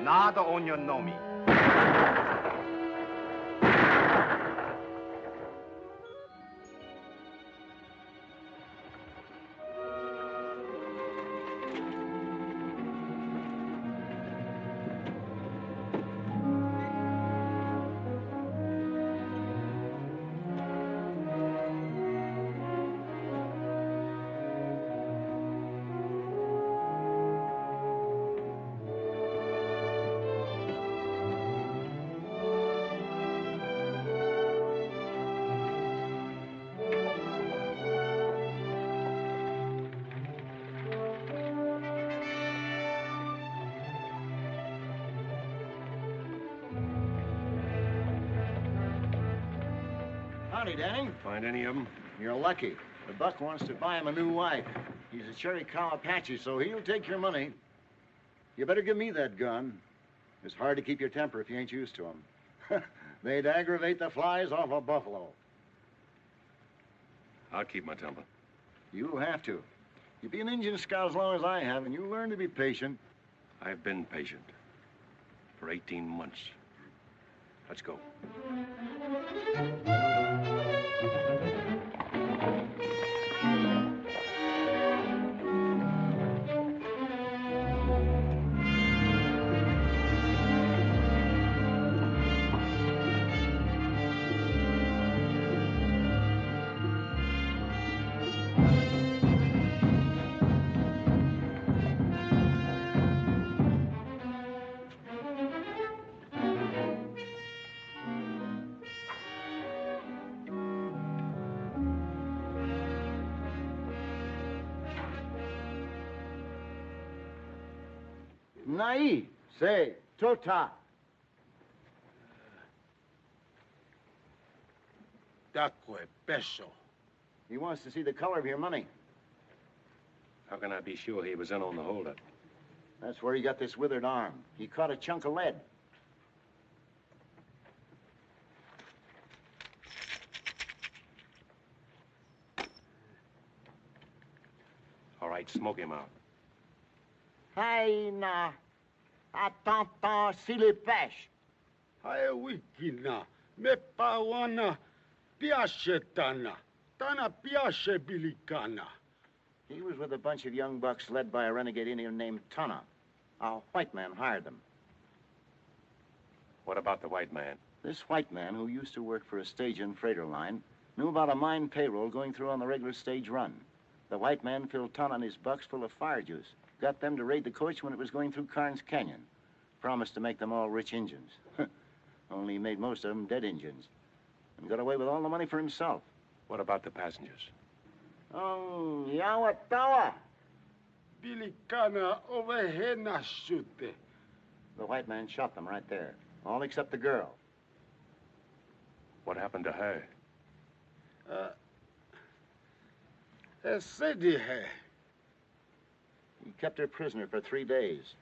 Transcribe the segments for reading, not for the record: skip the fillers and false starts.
Nada on your nomi. Howdy, Danny. Find any of them? You're lucky. The buck wants to buy him a new wife. He's a Cherry Cow Apache, so he'll take your money. You better give me that gun. It's hard to keep your temper if you ain't used to 'em. They'd aggravate the flies off a buffalo. I'll keep my temper. You'll have to. You'll be an Indian scout as long as I have, and you'll learn to be patient. I've been patient for 18 months. Let's go. Nai, say, tota. Dacque peso. He wants to see the color of your money. How can I be sure he was in on the holdup? That's where he got this withered arm. He caught a chunk of lead. All right, smoke him out. Hai na, atanta silipesh. Hae wikina, me pawana, piace tana, tana piace bilicana. He was with a bunch of young bucks led by a renegade Indian named Tana. A white man hired them. What about the white man? This white man, who used to work for a stage and freighter line, knew about a mine payroll going through on the regular stage run. The white man filled Tana and his bucks full of fire juice. Got them to raid the coach when it was going through Carnes Canyon. Promised to make them all rich Injuns. Only he made most of them dead Injuns. And got away with all the money for himself. What about the passengers? Oh, Yawatawa. Bilicana ovehena shute. The white man shot them right there. All except the girl. What happened to her? Sedi he. He kept her prisoner for 3 days.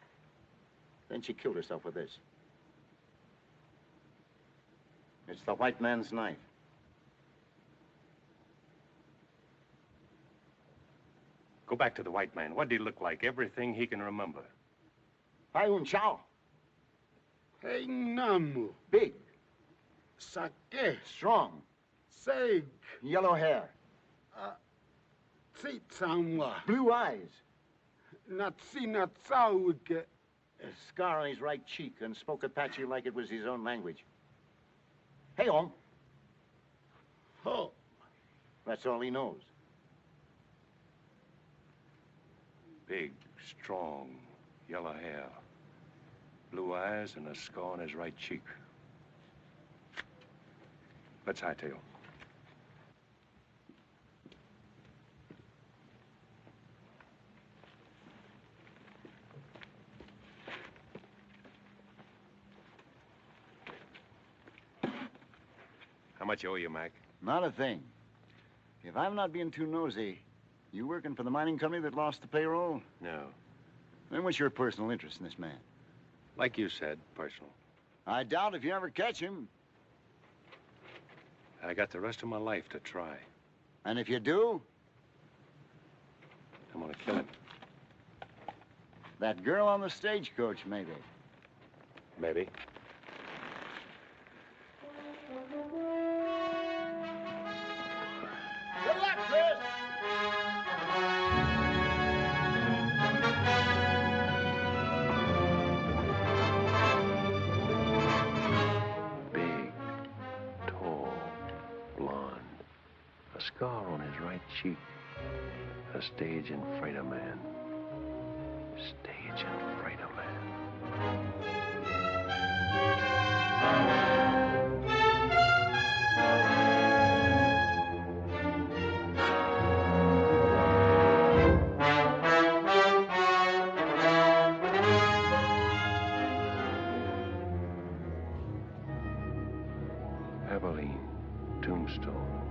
Then she killed herself with this. It's the white man's knife. Go back to the white man. What did he look like? Everything he can remember. Hayun Chow. Hey namu, Big, sake, strong, seg, yellow hair, tsitsamwa, blue eyes, natsina tsauke. a scar on his right cheek, and spoke Apache like it was his own language. Hey, Om. Ho, That's all he knows. Big, strong, yellow hair, blue eyes, and a scar on his right cheek. Let's hightail. How much owe you, Mac? Not a thing. If I'm not being too nosy, you working for the mining company that lost the payroll? No. Then what's your personal interest in this man? Like you said, personal. I doubt if you ever catch him. I got the rest of my life to try. And if you do, I'm gonna kill him. that girl on the stagecoach, maybe. Maybe. Good luck, Chris. Big, tall, blonde. A scar on his right cheek. A stage and freighter man. Stage and freighter man. Abilene, Tombstone.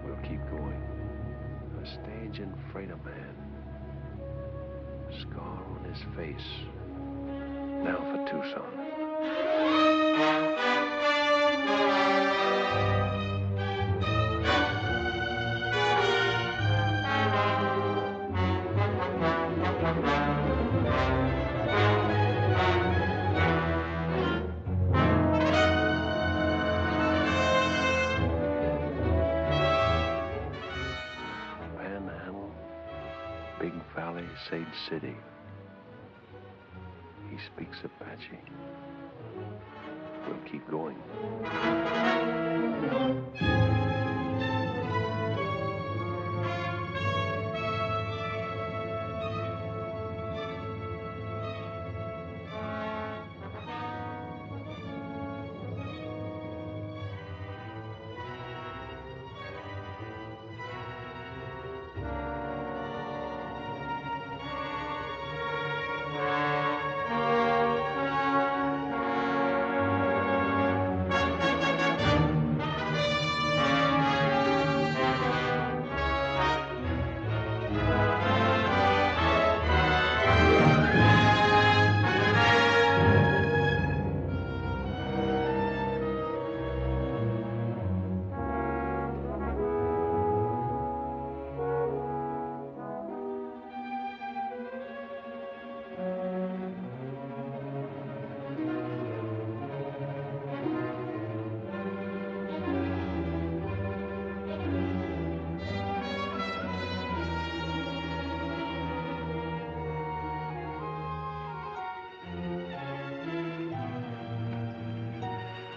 We'll keep going. A stage and freighter man. Scar on his face. Now for Tucson. Panhandle, Big Valley, Sage City. He speaks Apache. We'll keep going.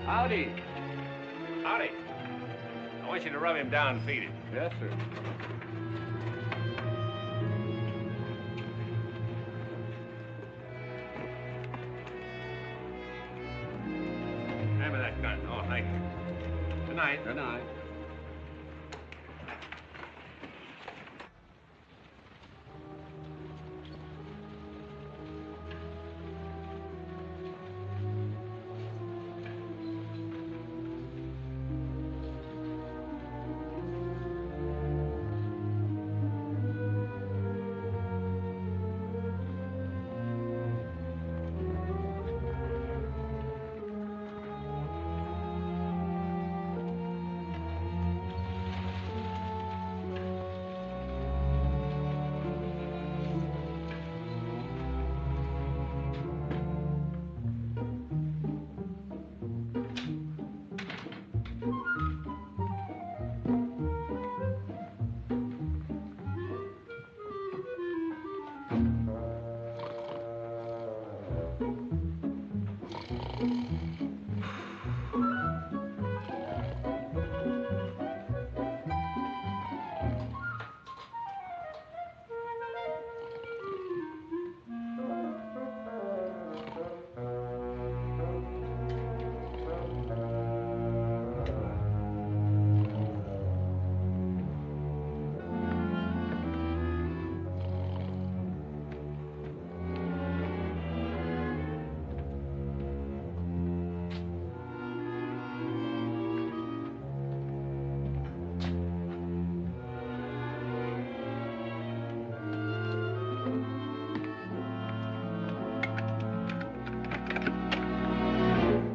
Howdy. Howdy. I want you to rub him down and feed him. Yes, sir. Hand me that gun. Oh, thank you. Good night. Good night.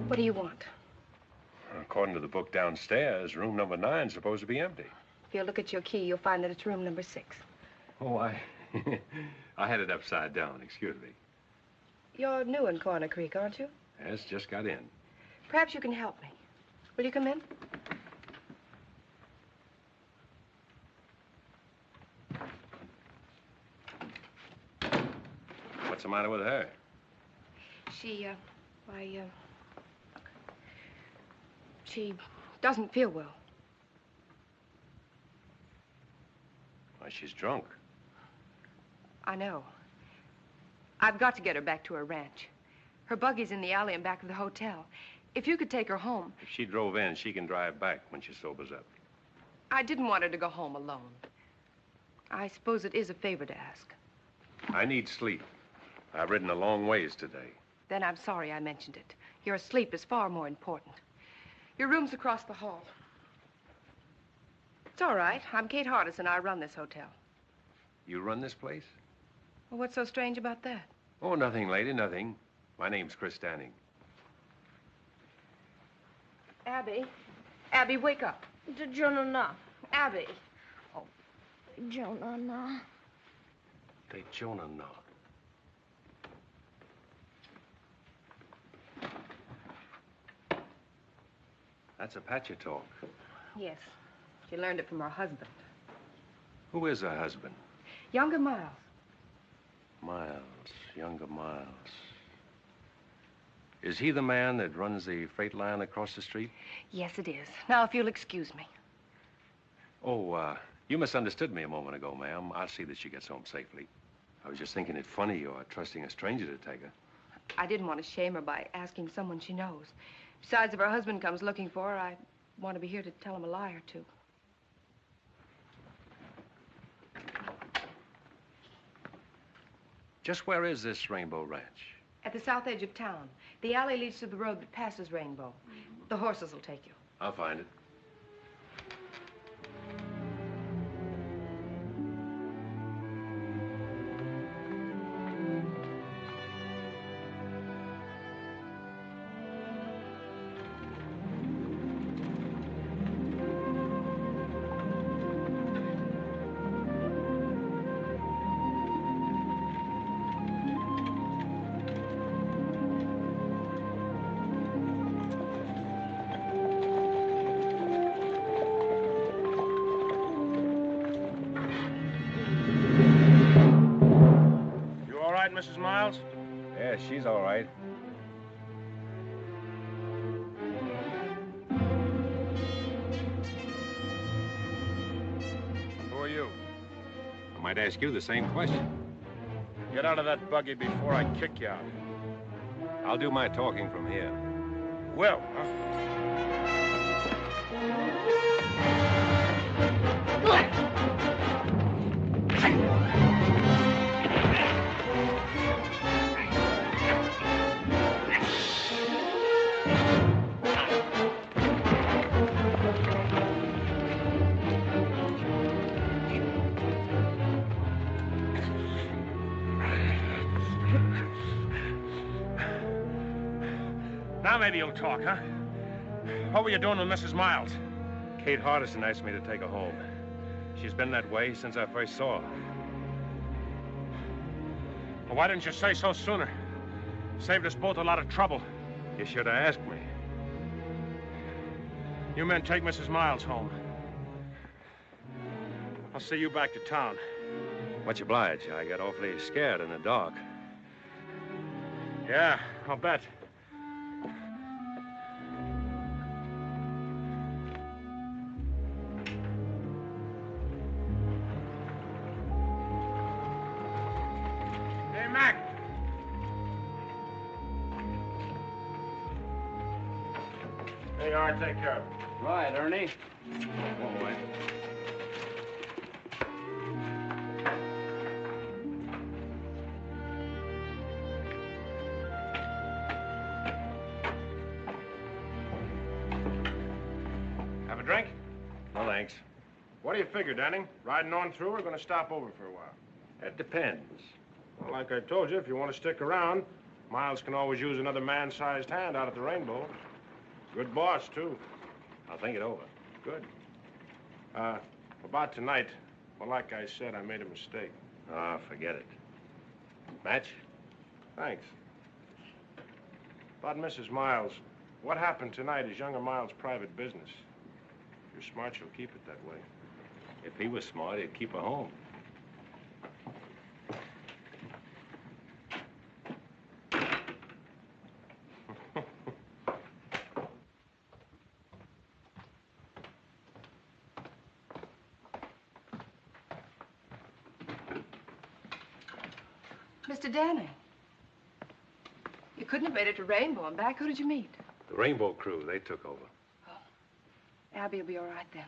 What do you want? According to the book downstairs, room number 9 is supposed to be empty. If you look at your key, you'll find that it's room number 6. Oh, I had it upside down. Excuse me. You're new in Coroner Creek, aren't you? Yes, just got in. Perhaps you can help me. Will you come in? What's the matter with her? She doesn't feel well. Why, she's drunk. I know. I've got to get her back to her ranch. Her buggy's in the alley in back of the hotel. If you could take her home. If she drove in, she can drive back when she sobers up. I didn't want her to go home alone. I suppose it is a favor to ask. I need sleep. I've ridden a long ways today. Then I'm sorry I mentioned it. Your sleep is far more important. Your room's across the hall. It's all right. I'm Kate Hardis, and I run this hotel. You run this place? Well, what's so strange about that? Oh, nothing, lady, nothing. My name's Chris Stanning. Abby. Abby, wake up. Jonah. Abby. Jonah. They Jonah now. That's Apache talk. Yes. She learned it from her husband. Who is her husband? Younger Miles. Miles, younger Miles. Is he the man that runs the freight line across the street? Yes, it is. Now, if you'll excuse me. Oh, you misunderstood me a moment ago, ma'am. I'll see that she gets home safely. I was just thinking it funny you're trusting a stranger to take her. I didn't want to shame her by asking someone she knows. Besides, if her husband comes looking for her, I want to be here to tell him a lie or two. Just where is this Rainbow Ranch? At the south edge of town. The alley leads to the road that passes Rainbow. The horses will take you. I'll find it. Mrs. Miles? Yeah, she's all right. Who are you? I might ask you the same question. Get out of that buggy before I kick you out. I'll do my talking from here. Well, huh? Now maybe you'll talk, huh? What were you doing with Mrs. Miles? Kate Hardison asked me to take her home. She's been that way since I first saw her. Well, why didn't you say so sooner? Saved us both a lot of trouble. You should have asked me. You men take Mrs. Miles home. I'll see you back to town. Much obliged. I got awfully scared in the dark. Yeah, I'll bet. Hey, Mac. There you are. Take care of it. Right, Ernie. Oh, boy. Have a drink? No, thanks. What do you figure, Danning? Riding on through or going to stop over for a while? It depends. Well, like I told you, if you want to stick around, Miles can always use another man-sized hand out at the Rainbow. Good boss, too. I'll think it over. Good. About tonight, well, like I said, I made a mistake. Ah, forget it. Match? Thanks. About Mrs. Miles. What happened tonight is younger Miles' private business. If you're smart, you'll keep it that way. If he was smart, he'd keep her home. Mr. Danny. You couldn't have made it to Rainbow and back. Who did you meet? The Rainbow crew, they took over. Abby will be all right then.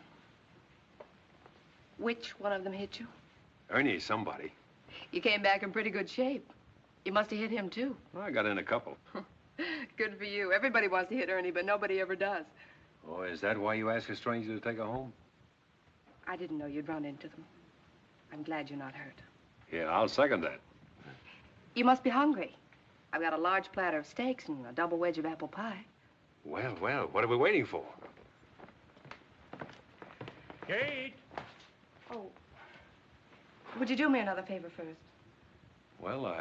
Which one of them hit you? Ernie's somebody. You came back in pretty good shape. You must have hit him, too. Well, I got in a couple. Good for you. Everybody wants to hit Ernie, but nobody ever does. Oh, is that why you asked a stranger to take her home? I didn't know you'd run into them. I'm glad you're not hurt. Yeah, I'll second that. You must be hungry. I've got a large platter of steaks and a double wedge of apple pie. Well, well, what are we waiting for? Kate! Oh, would you do me another favor first? Well,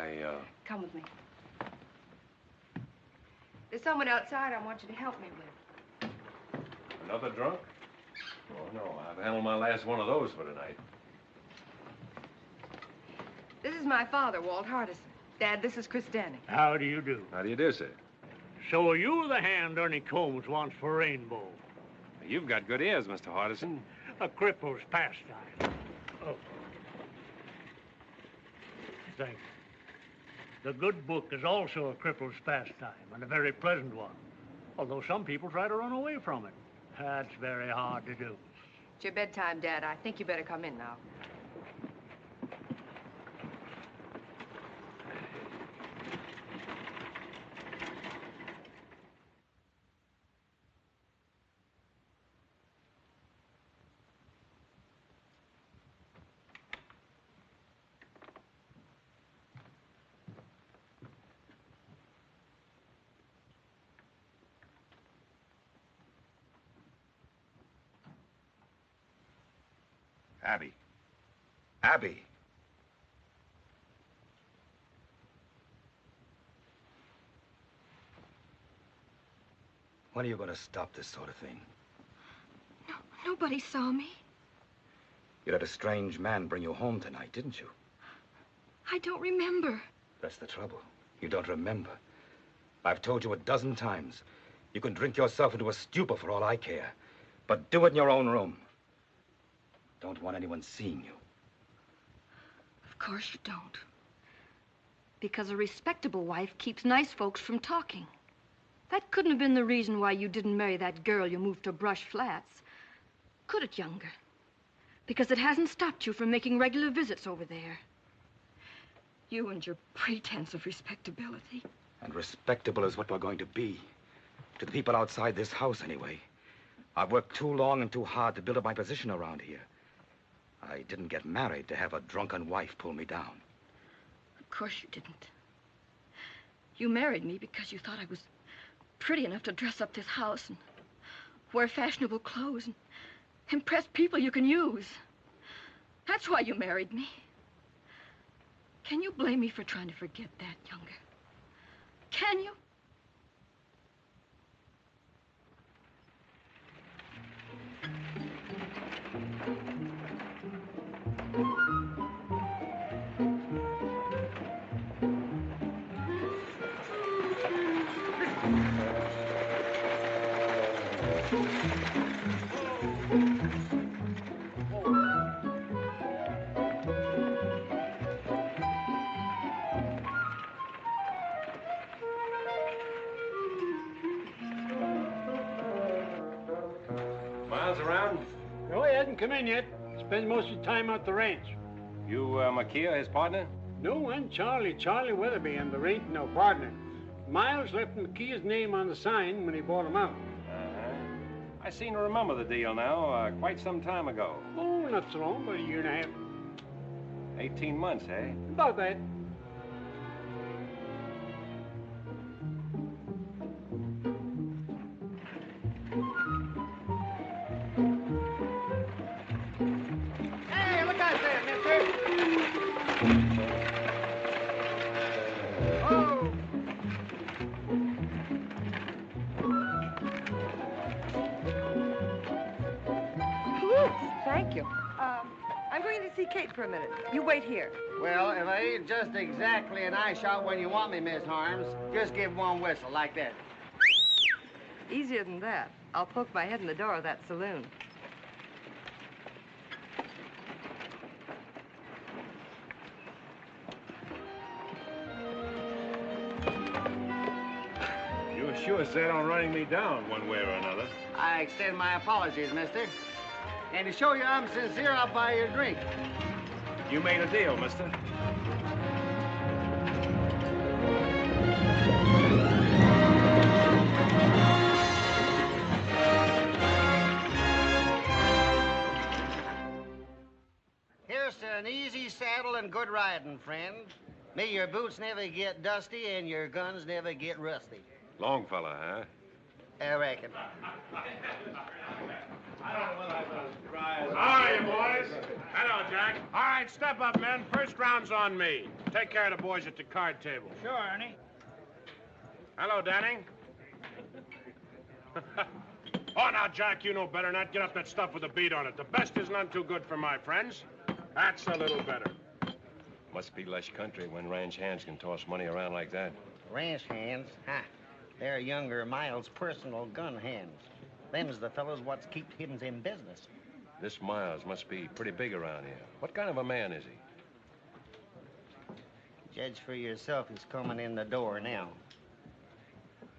Come with me. There's someone outside I want you to help me with. Another drunk? Oh, no, I've handled my last one of those for tonight. This is my father, Walt Hardison. Dad, this is Chris Danny. How do you do? How do you do, sir? So are you the hand Ernie Combs wants for Rainbow? You've got good ears, Mr. Hardison. A cripple's pastime. Oh. Thank you. The good book is also a cripple's pastime, and a very pleasant one. Although some people try to run away from it. That's very hard to do. It's your bedtime, Dad. I think you better come in now. Abby. Abby. When are you going to stop this sort of thing? No, nobody saw me. You let a strange man bring you home tonight, didn't you? I don't remember. That's the trouble. You don't remember. I've told you a dozen times. You can drink yourself into a stupor for all I care. But do it in your own room. Don't want anyone seeing you. Of course you don't. Because a respectable wife keeps nice folks from talking. That couldn't have been the reason why you didn't marry that girl you moved to Brush Flats. Could it, Younger? Because it hasn't stopped you from making regular visits over there. You and your pretense of respectability. And respectable is what we're going to be. To the people outside this house, anyway. I've worked too long and too hard to build up my position around here. I didn't get married to have a drunken wife pull me down. Of course you didn't. You married me because you thought I was pretty enough to dress up this house and wear fashionable clothes and impress people you can use. That's why you married me. Can you blame me for trying to forget that, Younger? Can you? Miles around? No, he hasn't come in yet. Spends most of his time out the ranch. You, Makia, his partner? No, and Charlie Weatherby, and there ain't no partner. Miles left McKee's name on the sign when he bought him out. Uh-huh. I seem to remember the deal now, quite some time ago. Oh, not so long, but a year and a half. 18 months, eh? About that. Hey, look out there, mister! Oh! see Kate for a minute. You wait here. Well, if I ain't just exactly an eye shot when you want me, Miss Harms, just give one whistle like that. Easier than that. I'll poke my head in the door of that saloon. You were sure set on running me down one way or another. I extend my apologies, mister. And to show you I'm sincere, I'll buy you a drink. You made a deal, mister. Here's to an easy saddle and good riding, friend. May your boots never get dusty and your guns never get rusty. Long fella, huh? I reckon. How are you, boys? Hello, Jack. All right, step up, men. First round's on me. Take care of the boys at the card table. Sure, Ernie. Hello, Danning. Oh, now, Jack, you know better than that. Get up that stuff with a beat on it. The best is none too good for my friends. That's a little better. Must be lush country when ranch hands can toss money around like that. Ranch hands? Ha. They're younger Miles' personal gun hands. Them's the fellows what's keep him in business. This Miles must be pretty big around here. What kind of a man is he? Judge for yourself. He's coming in the door now.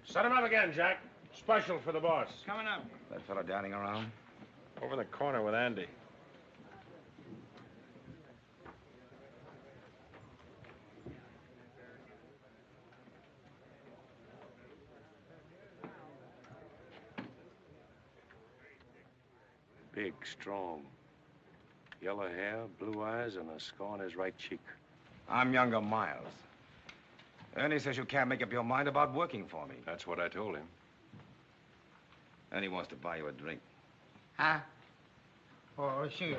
Set him up again, Jack. Special for the boss. Coming up. That fellow Downing around? Over in the corner with Andy. Big, strong. Yellow hair, blue eyes, and a scar on his right cheek. I'm younger Miles. Ernie says you can't make up your mind about working for me. That's what I told him. Ernie wants to buy you a drink. Huh? Oh, sure.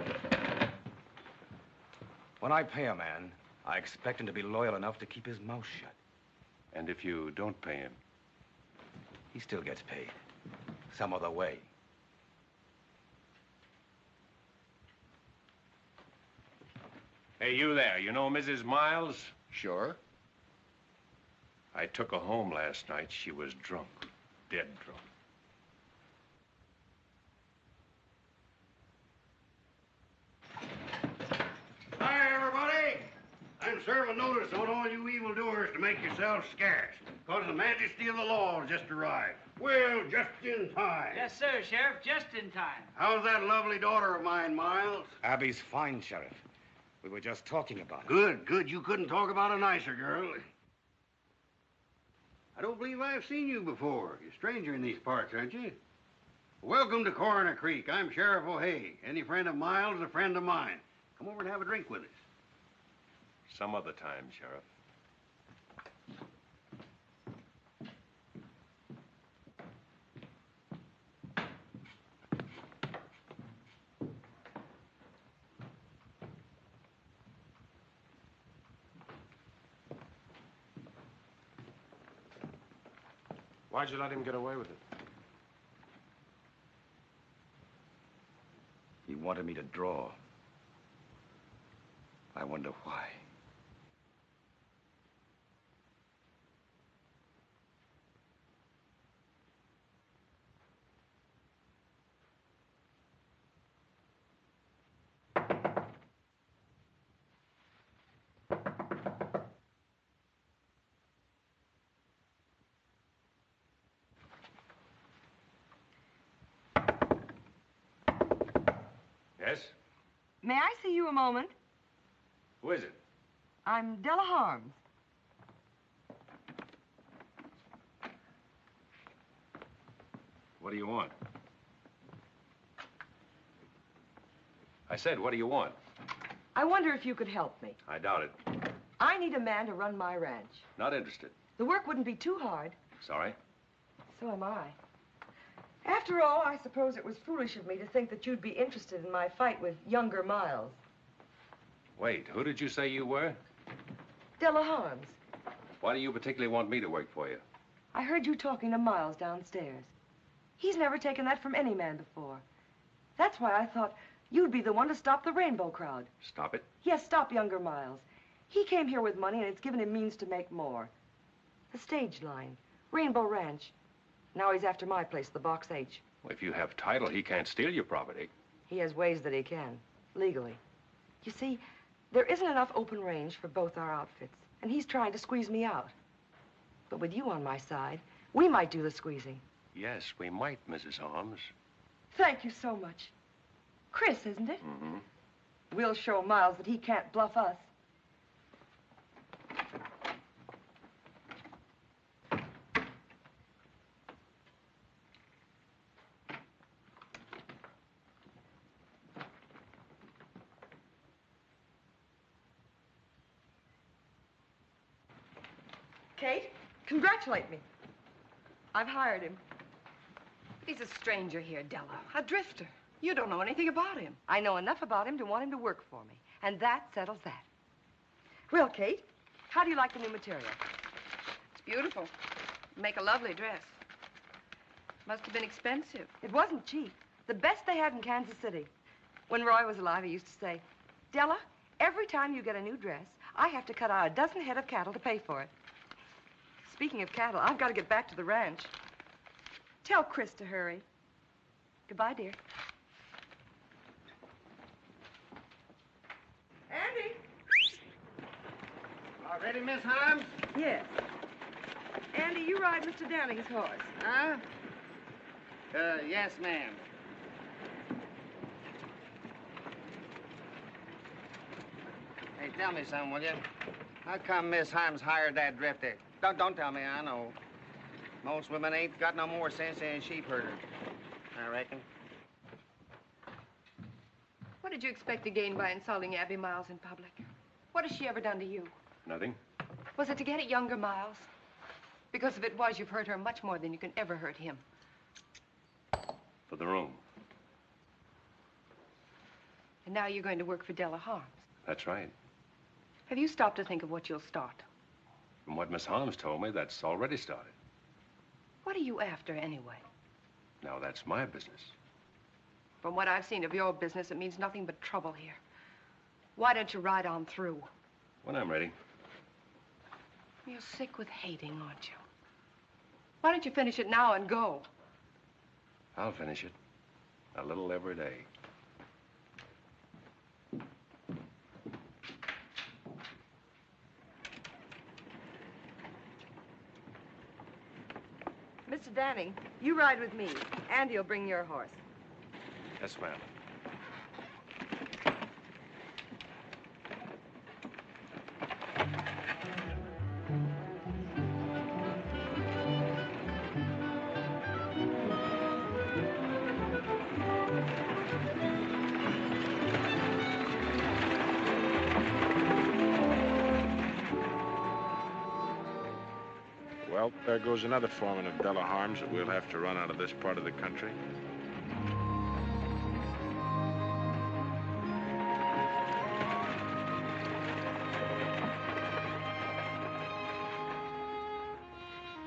When I pay a man, I expect him to be loyal enough to keep his mouth shut. And if you don't pay him? He still gets paid. Some other way. Hey, you there. You know Mrs. Miles? Sure. I took her home last night. She was drunk. Dead drunk. Hi, everybody. I'm serving notice on all you evildoers to make yourselves scarce, because the majesty of the law has just arrived. Well, just in time. Yes, sir, Sheriff, just in time. How's that lovely daughter of mine, Miles? Abby's fine, Sheriff. We were just talking about it. Good, good. You couldn't talk about a nicer girl. I don't believe I've seen you before. You're a stranger in these parts, aren't you? Welcome to Coroner Creek. I'm Sheriff O'Hay. Any friend of Miles is a friend of mine. Come over and have a drink with us. Some other time, Sheriff. Why'd you let him get away with it? He wanted me to draw. I wonder why. Yes? May I see you a moment? Who is it? I'm Della Harms. What do you want? I said, what do you want? I wonder if you could help me. I doubt it. I need a man to run my ranch. Not interested. The work wouldn't be too hard. Sorry? So am I. After all, I suppose it was foolish of me to think that you'd be interested in my fight with younger Miles. Wait, who did you say you were? Della Harms. Why do you particularly want me to work for you? I heard you talking to Miles downstairs. He's never taken that from any man before. That's why I thought You'd be the one to stop the rainbow crowd. Stop it? Yes, stop younger Miles. He came here with money, and it's given him means to make more. The stage line, Rainbow Ranch. Now he's after my place, the Box H. Well, if you have title, he can't steal your property. He has ways that he can, legally. You see, there isn't enough open range for both our outfits, and he's trying to squeeze me out. But with you on my side, we might do the squeezing. Yes, we might, Mrs. Holmes. Thank you so much. Chris, isn't it? Mm-hmm. We'll show Miles that he can't bluff us. Kate, congratulate me. I've hired him. But he's a stranger here, Della. A drifter. You don't know anything about him. I know enough about him to want him to work for me. And that settles that. Well, Kate, how do you like the new material? It's beautiful. Make a lovely dress. Must have been expensive. It wasn't cheap. The best they had in Kansas City. When Roy was alive, he used to say, Della, every time you get a new dress, I have to cut out a dozen head of cattle to pay for it. Speaking of cattle, I've got to get back to the ranch. Tell Chris to hurry. Goodbye, dear. Andy! All ready, Miss Holmes? Yes. Andy, you ride Mr. Downing's horse. Huh? Yes, ma'am. Hey, tell me something, will you? How come Miss Holmes hired that drifter? Don't tell me, I know. Most women ain't got no more sense than sheep herders, I reckon. What did you expect to gain by insulting Abby Miles in public? What has she ever done to you? Nothing. Was it to get at younger Miles? Because if it was, you've hurt her much more than you can ever hurt him. For the room. And now you're going to work for Della Harms. That's right. Have you stopped to think of what you'll start? From what Miss Holmes told me, that's already started. What are you after, anyway? Now, that's my business. From what I've seen of your business, it means nothing but trouble here. Why don't you ride on through? When I'm ready. You're sick with hating, aren't you? Why don't you finish it now and go? I'll finish it. A little every day. Mr. Danning, you ride with me. Andy will bring your horse. Yes, ma'am. Well, there goes another foreman of Della Harms that we'll have to run out of this part of the country.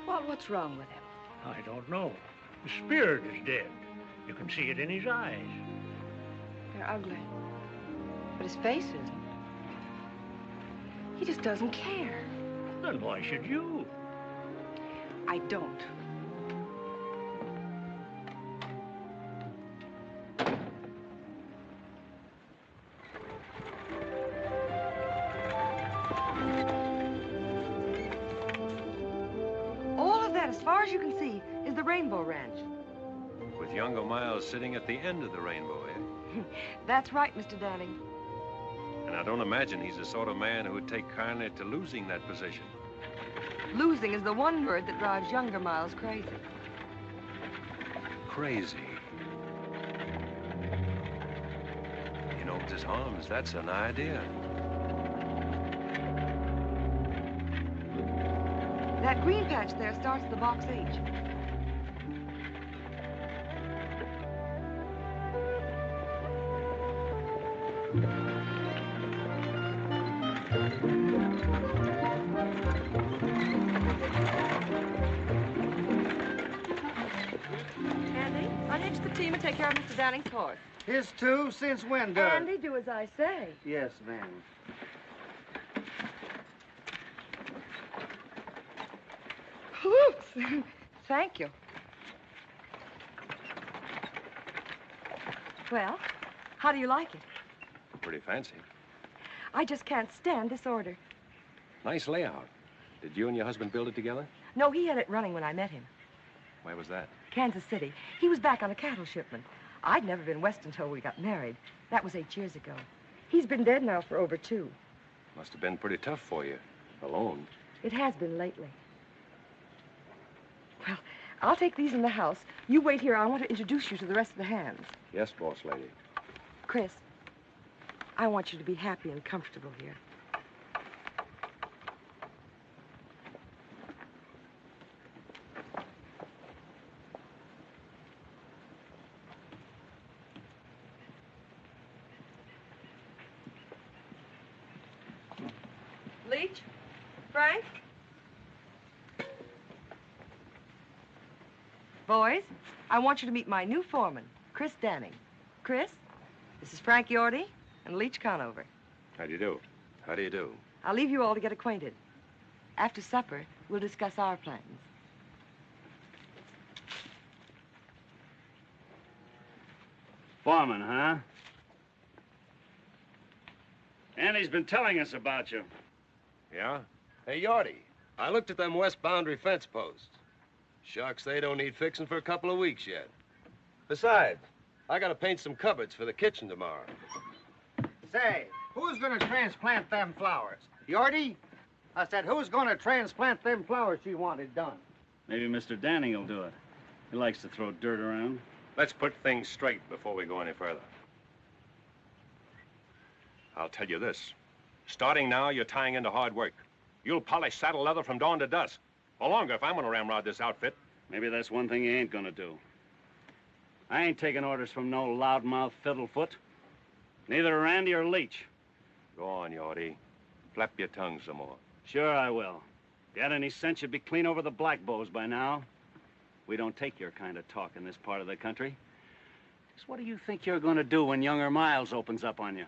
Well, what's wrong with him? I don't know. The spirit is dead. You can see it in his eyes. They're ugly. But his face isn't. He just doesn't care. Then why should you? I don't. All of that, as far as you can see, is the Rainbow Ranch. With younger Miles sitting at the end of the rainbow, eh? That's right, Mr. Danning. And I don't imagine he's the sort of man who would take kindly to losing that position. Losing is the one word that drives younger Miles crazy. Crazy. You know, Mrs. Holmes, that's an idea. That green patch there starts the Box H. Andy, unhitch the team and take care of Mr. Danning's horse. His too? Since when, Doug? Andy, do as I say. Yes, ma'am. Oops. Thank you. Well, how do you like it? Pretty fancy. I just can't stand disorder. Nice layout. Did you and your husband build it together? No, he had it running when I met him. Where was that? Kansas City. He was back on a cattle shipment. I'd never been west until we got married. That was 8 years ago. He's been dead now for over 2. Must have been pretty tough for you. Alone. It has been lately. Well, I'll take these in the house. You wait here. I want to introduce you to the rest of the hands. Yes, boss lady. Chris, I want you to be happy and comfortable here. Leach? Frank? Boys, I want you to meet my new foreman, Chris Danning. Chris, this is Frank Yorty and Leach Conover. How do you do? How do you do? I'll leave you all to get acquainted. After supper, we'll discuss our plans. Foreman, huh? Andy's been telling us about you. Yeah? Hey, Yorty, I looked at them west boundary fence posts. Shucks, they don't need fixing for a couple of weeks yet. Besides, I gotta paint some cupboards for the kitchen tomorrow. Say, who's gonna transplant them flowers? Yorty? I said, who's gonna transplant them flowers she wanted done? Maybe Mr. Danning will do it. He likes to throw dirt around. Let's put things straight before we go any further. I'll tell you this. Starting now, you're tying into hard work. You'll polish saddle leather from dawn to dusk. Or longer if I'm gonna ramrod this outfit. Maybe that's one thing he ain't gonna do. I ain't taking orders from no loudmouth fiddlefoot. Neither Randy or Leach. Go on, Yorty. Flap your tongue some more. Sure I will. If you had any sense, you'd be clean over the black bows by now. We don't take your kind of talk in this part of the country. Just what do you think you're gonna do when younger Miles opens up on you?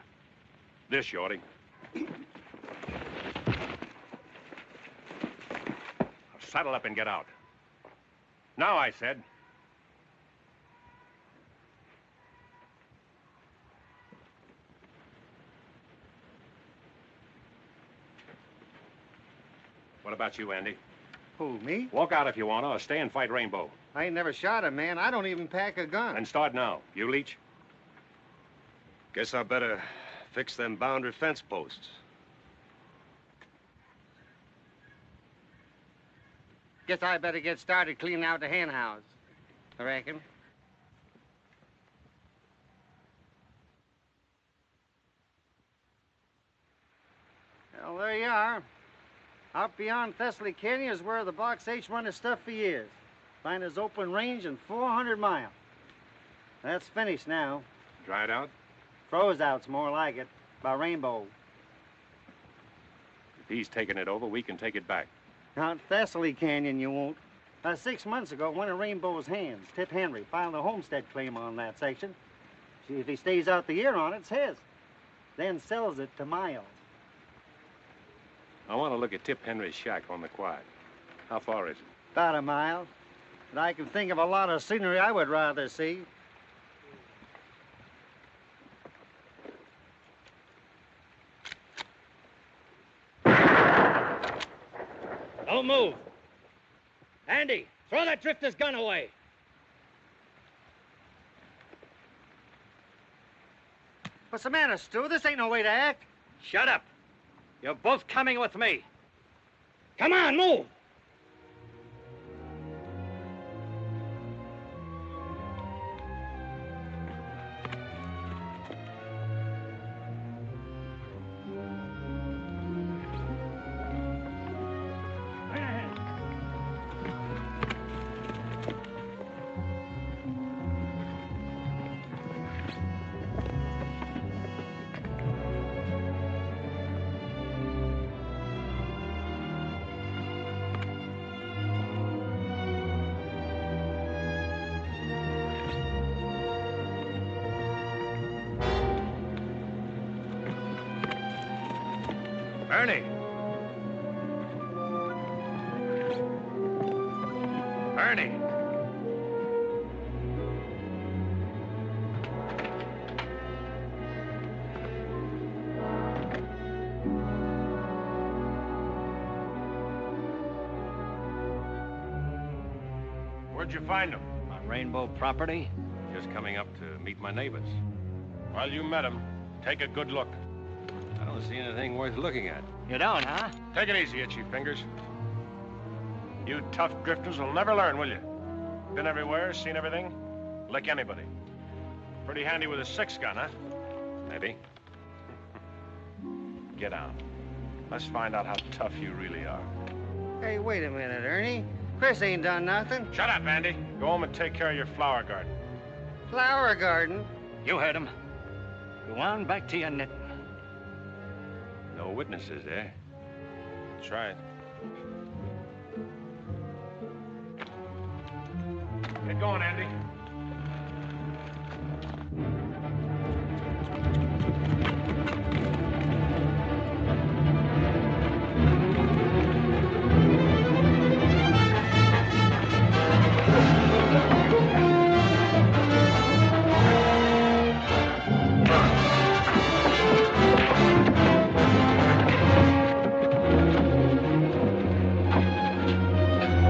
This, Yorty. Saddle up and get out. Now, I said. What about you, Andy? Who, me? Walk out if you want to, or stay and fight Rainbow. I ain't never shot a man. I don't even pack a gun. And start now. You, Leach? Guess I better fix them boundary fence posts. Guess I better get started cleaning out the hen house. I reckon. Well, there you are. Out beyond Thessaly Canyon is where the Box H run his stuff for years. Find his open range in 400 miles. That's finished now. Dried out? Froze out's more like it, by Rainbow. If he's taking it over, we can take it back. Out Thessaly Canyon, you won't. 6 months ago, one of Rainbow's hands, Tip Henry, filed a homestead claim on that section. See, if he stays out the year on it, it's his. Then sells it to Miles. I want to look at Tip Henry's shack on the quiet. How far is it? About a mile. But I can think of a lot of scenery I would rather see. Don't move. Andy, throw that drifter's gun away. What's the matter, Stu? This ain't no way to act. Shut up. You're both coming with me. Come on, move. Ernie! Ernie! Where'd you find him? On Rainbow property? Just coming up to meet my neighbors. Well, you met him. Take a good look. I don't see anything worth looking at. You don't, huh? Take it easy, Itchy Fingers. You tough drifters will never learn, will you? Been everywhere, seen everything? Lick anybody. Pretty handy with a 6-gun, huh? Maybe. Get down. Let's find out how tough you really are. Hey, wait a minute, Ernie. Chris ain't done nothing. Shut up, Andy. Go home and take care of your flower garden. Flower garden? You heard him. Go on back to your knitting. No witnesses there. That's right. Get going, Andy.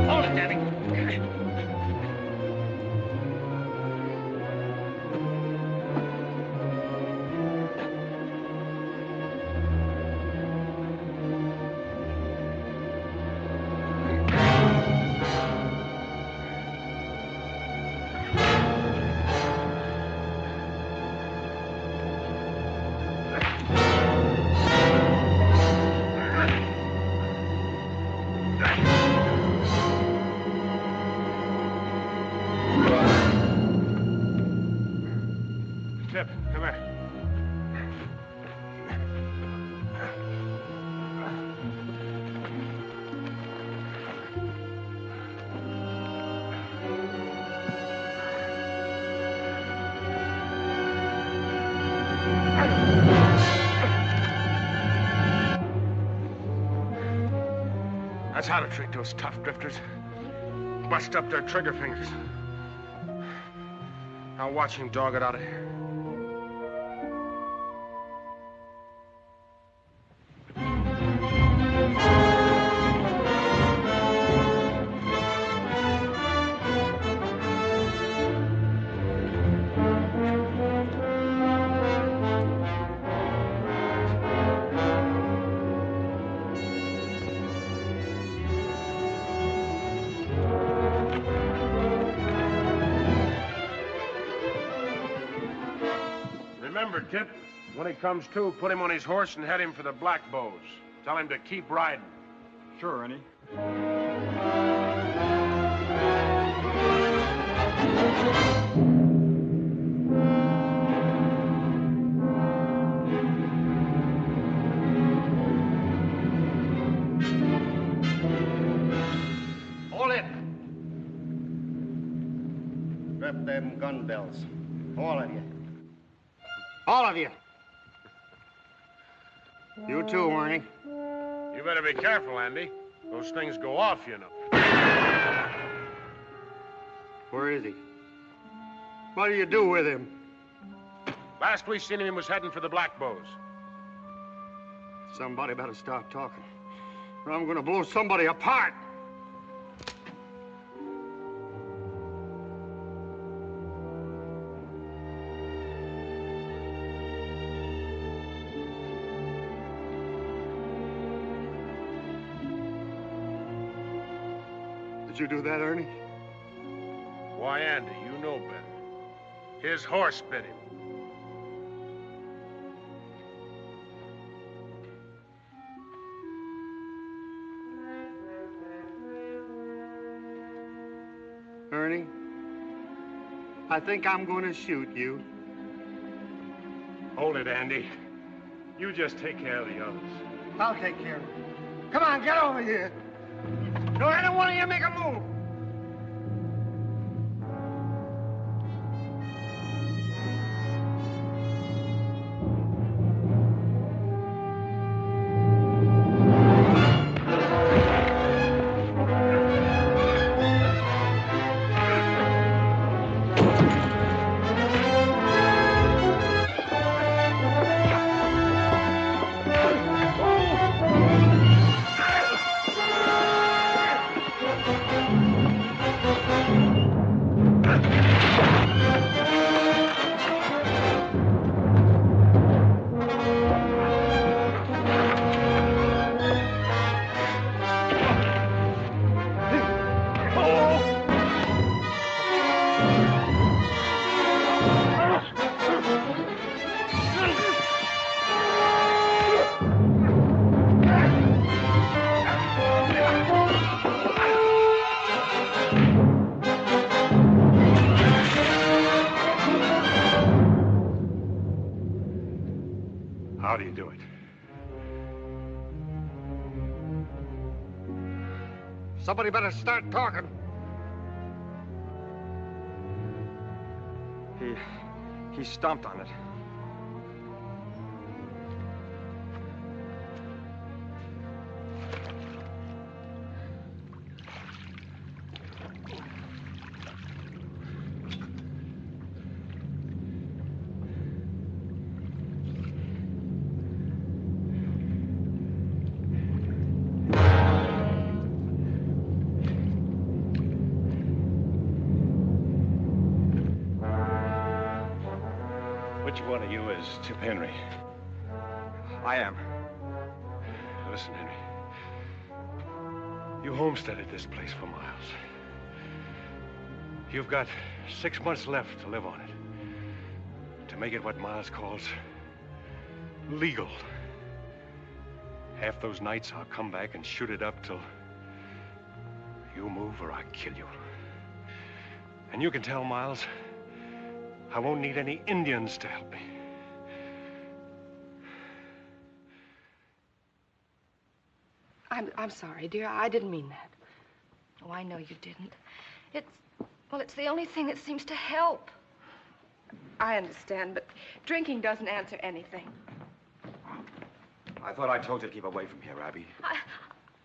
Hold it, Danny. Tip, come here. That's how to treat those tough drifters. Bust up their trigger fingers. Now watch him dog it out of here. Remember, Tip, when he comes to, put him on his horse and head him for the Black Bows. Tell him to keep riding. Sure, Ernie. Hold it. Strap them gun belts. All of you. All of you. You too, Ernie. You better be careful, Andy. Those things go off, you know. Where is he? What do you do with him? Last we seen him, he was heading for the Black Bows. Somebody better stop talking, or I'm gonna blow somebody apart. Did you do that, Ernie? Why, Andy, you know better. His horse bit him. Ernie, I think I'm going to shoot you. Hold it, Andy. You just take care of the others. I'll take care of it. Come on, get over here. Don't any one of you make a move. How do you do it? Somebody better start talking. He stomped on it. Which one of you is Tip Henry? I am. Now listen, Henry. You homesteaded this place for miles. You've got 6 months left to live on it. To make it what Miles calls legal. Half those nights I'll come back and shoot it up till you move or I kill you. And you can tell Miles I won't need any Indians to help me. I'm sorry, dear. I didn't mean that. Oh, I know you didn't. It's the only thing that seems to help. I understand, but drinking doesn't answer anything. I thought I told you to keep away from here, Abby.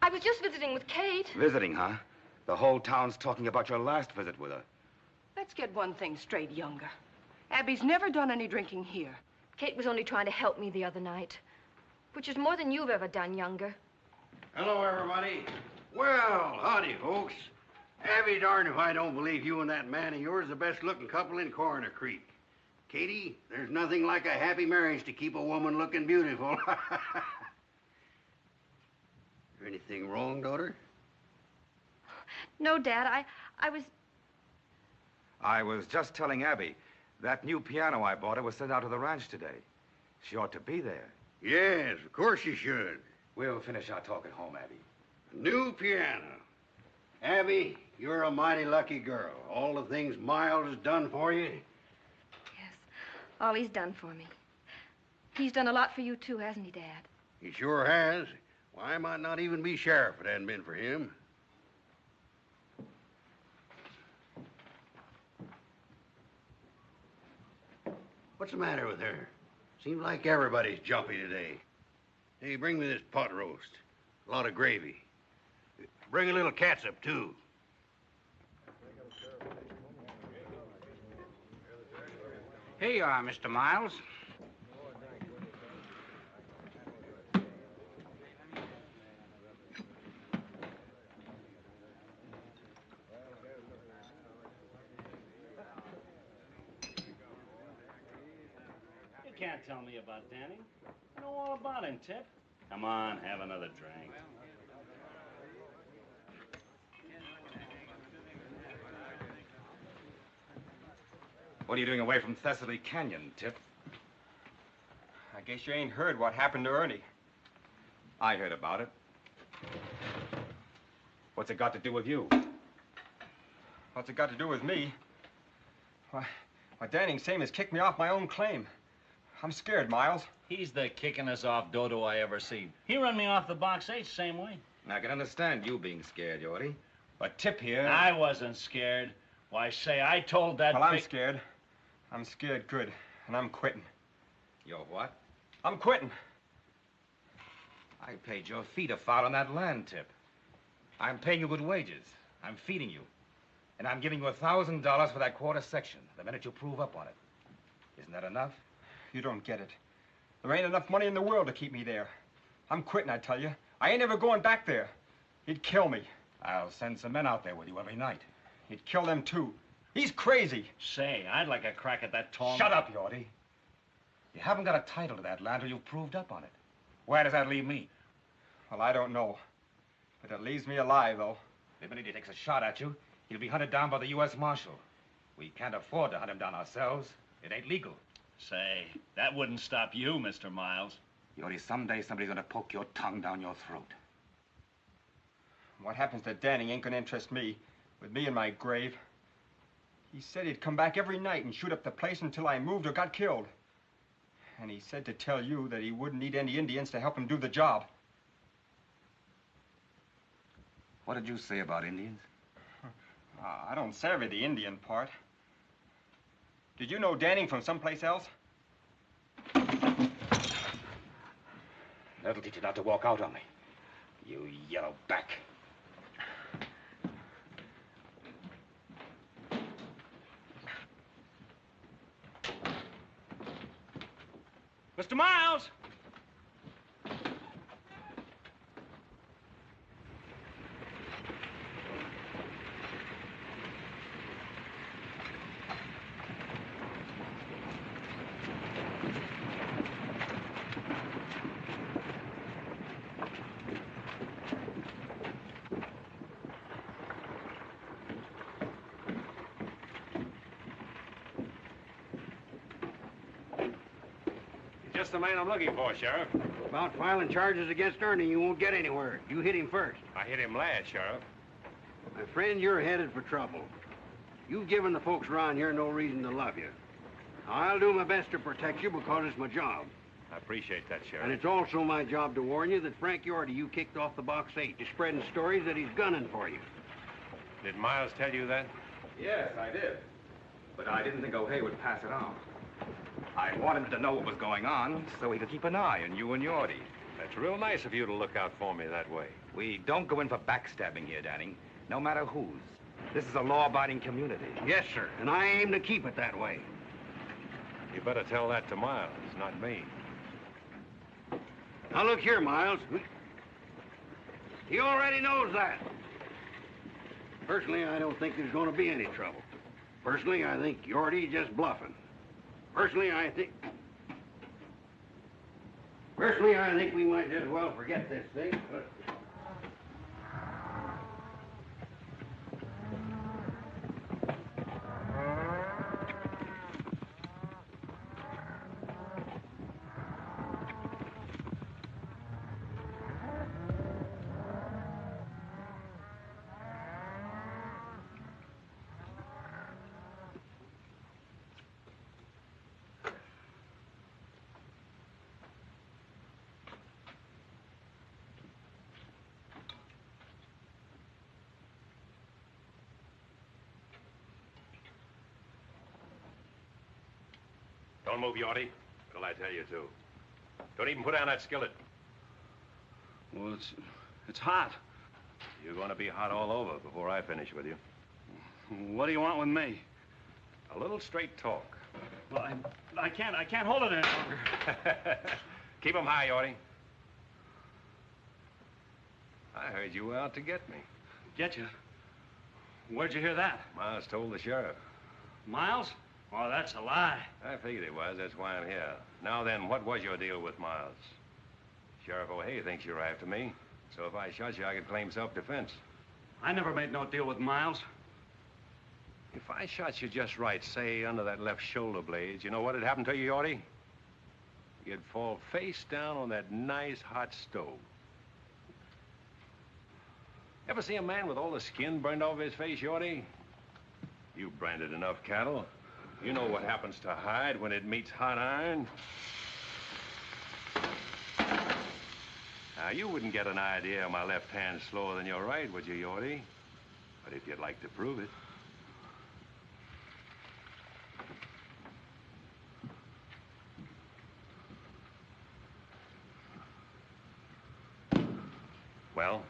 I was just visiting with Kate. Visiting, huh? The whole town's talking about your last visit with her. Let's get one thing straight, Younger. Abby's never done any drinking here. Kate was only trying to help me the other night, which is more than you've ever done, Younger. Hello, everybody. Well, howdy, folks. Abby, darn if I don't believe you and that man of yours are the best-looking couple in Coroner Creek. Katie, there's nothing like a happy marriage to keep a woman looking beautiful. Is anything wrong, daughter? No, Dad, I was... I was just telling Abby that new piano I bought her was sent out to the ranch today. She ought to be there. Yes, of course you should. We'll finish our talk at home, Abby. A new piano. Abby, you're a mighty lucky girl. All the things Miles has done for you. Yes, all he's done for me. He's done a lot for you, too, hasn't he, Dad? He sure has. Why, I might not even be sheriff if it hadn't been for him. What's the matter with her? Seems like everybody's jumpy today. Hey, bring me this pot roast. A lot of gravy. Bring a little catsup, too. Here you are, Mr. Miles. You can't tell me about Danny. I know all about him, Tip. Come on, have another drink. What are you doing away from Thessaly Canyon, Tip? I guess you ain't heard what happened to Ernie. I heard about it. What's it got to do with you? What's it got to do with me? Why, Danning same as kicked me off my own claim. I'm scared, Miles. He's the kickin'est off dodo I ever seen. He run me off the box 8 same way. I can understand you being scared, Yorty. But Tip here... I wasn't scared. Why, say, I told that Well, I'm scared. I'm scared good, and I'm quitting. You're what? I'm quitting. I paid your feet a foul on that land, Tip. I'm paying you good wages. I'm feeding you. And I'm giving you $1,000 for that quarter section the minute you prove up on it. Isn't that enough? You don't get it. There ain't enough money in the world to keep me there. I'm quitting, I tell you. I ain't ever going back there. He'd kill me. I'll send some men out there with you every night. He'd kill them, too. He's crazy. Say, I'd like a crack at that tall... Shut up, Yorty. You haven't got a title to that land till you've proved up on it. Where does that leave me? Well, I don't know. But it leaves me alive, though. The minute he takes a shot at you, he'll be hunted down by the U.S. Marshal. We can't afford to hunt him down ourselves. It ain't legal. Say, that wouldn't stop you, Mr. Miles. Yorty, someday somebody's gonna poke your tongue down your throat. What happens to Danning ain't gonna interest me. With me in my grave. He said he'd come back every night and shoot up the place until I moved or got killed. And he said to tell you that he wouldn't need any Indians to help him do the job. What did you say about Indians? I don't savvy the Indian part. Did you know Danning from someplace else? That'll teach you not to walk out on me, you yellow back. Mr. Miles! Just the man I'm looking for, Sheriff. About filing charges against Ernie, you won't get anywhere. You hit him first. I hit him last, Sheriff. My friend, you're headed for trouble. You've given the folks around here no reason to love you. Now, I'll do my best to protect you because it's my job. I appreciate that, Sheriff. And it's also my job to warn you that Frank Yorty you kicked off the Box 8 to spreading stories that he's gunning for you. Did Miles tell you that? Yes, I did. But I didn't think O'Hay would pass it on. I wanted him to know what was going on so he could keep an eye on you and Yorty. That's real nice of you to look out for me that way. We don't go in for backstabbing here, Danning, no matter whose. This is a law-abiding community. Yes, sir, and I aim to keep it that way. You better tell that to Miles, not me. Now, look here, Miles. He already knows that. Personally, I don't think there's going to be any trouble. Personally, I think Yorty's just bluffing. Personally, I think we might as well forget this thing. But... Don't move, Yorty, till I tell you to. Don't even put down that skillet. Well, it's hot. You're going to be hot all over before I finish with you. What do you want with me? A little straight talk. Well, I can't hold it any longer. Keep 'em high, Yorty. I heard you were out to get me. Get you? Where'd you hear that? Miles told the sheriff. Miles? Oh, that's a lie. I figured it was. That's why I'm here. Now then, what was your deal with Miles? Sheriff O'Hay thinks you're after me. So if I shot you, I could claim self-defense. I never made no deal with Miles. If I shot you just right, say under that left shoulder blade, you know what'd happen to you, Yorty? You'd fall face down on that nice hot stove. Ever see a man with all the skin burned off his face, Yorty? You've branded enough cattle. You know what happens to hide when it meets hot iron. Now, you wouldn't get an idea my left hand's slower than your right, would you, Yorty? But if you'd like to prove it. Well?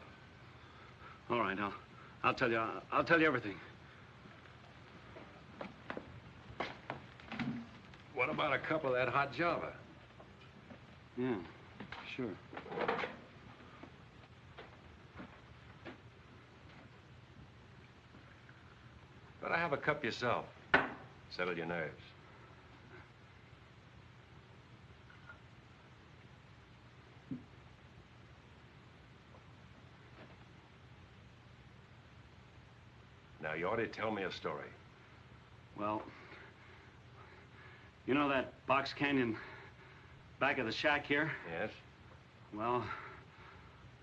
All right, I'll tell you everything. What about a cup of that hot Java? Yeah, sure. Better have a cup yourself. Settle your nerves. Now, you ought to tell me a story. Well, you know that box canyon back of the shack here? Yes? Well,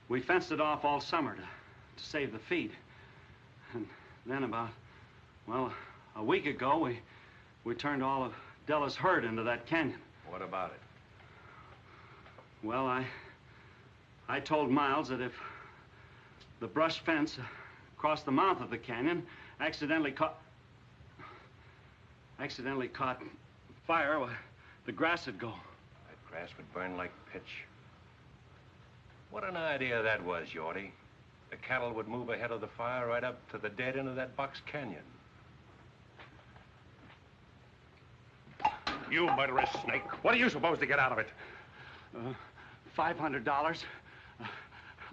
we fenced it off all summer to save the feed. And then about, well, a week ago, we turned all of Della's herd into that canyon. What about it? Well, I told Miles that if the brush fence across the mouth of the canyon accidentally caught fire, well, the grass would go. That grass would burn like pitch. What an idea that was, Yorty. The cattle would move ahead of the fire right up to the dead end of that box canyon. You murderous snake. What are you supposed to get out of it? $500.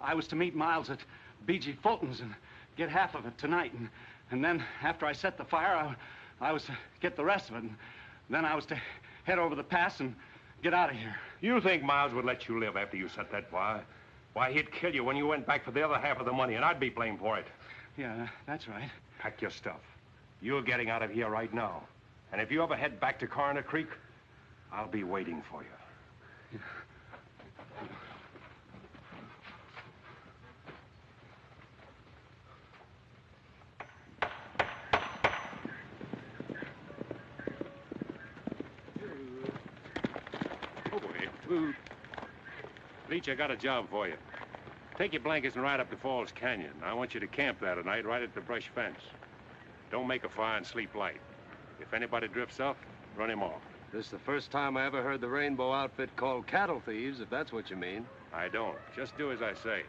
I was to meet Miles at B.G. Fulton's and get half of it tonight. And then after I set the fire, I was to get the rest of it. And then I was to head over the pass and get out of here. You think Miles would let you live after you set that fire? Why, he'd kill you when you went back for the other half of the money, and I'd be blamed for it. Yeah, that's right. Pack your stuff. You're getting out of here right now. And if you ever head back to Coroner Creek, I'll be waiting for you. Yeah. Oh, boy. Leach, I got a job for you. Take your blankets and ride up to Falls Canyon. I want you to camp there tonight right at the brush fence. Don't make a fire and sleep light. If anybody drifts off, run him off. This is the first time I ever heard the Rainbow outfit called cattle thieves, if that's what you mean. I don't. Just do as I say.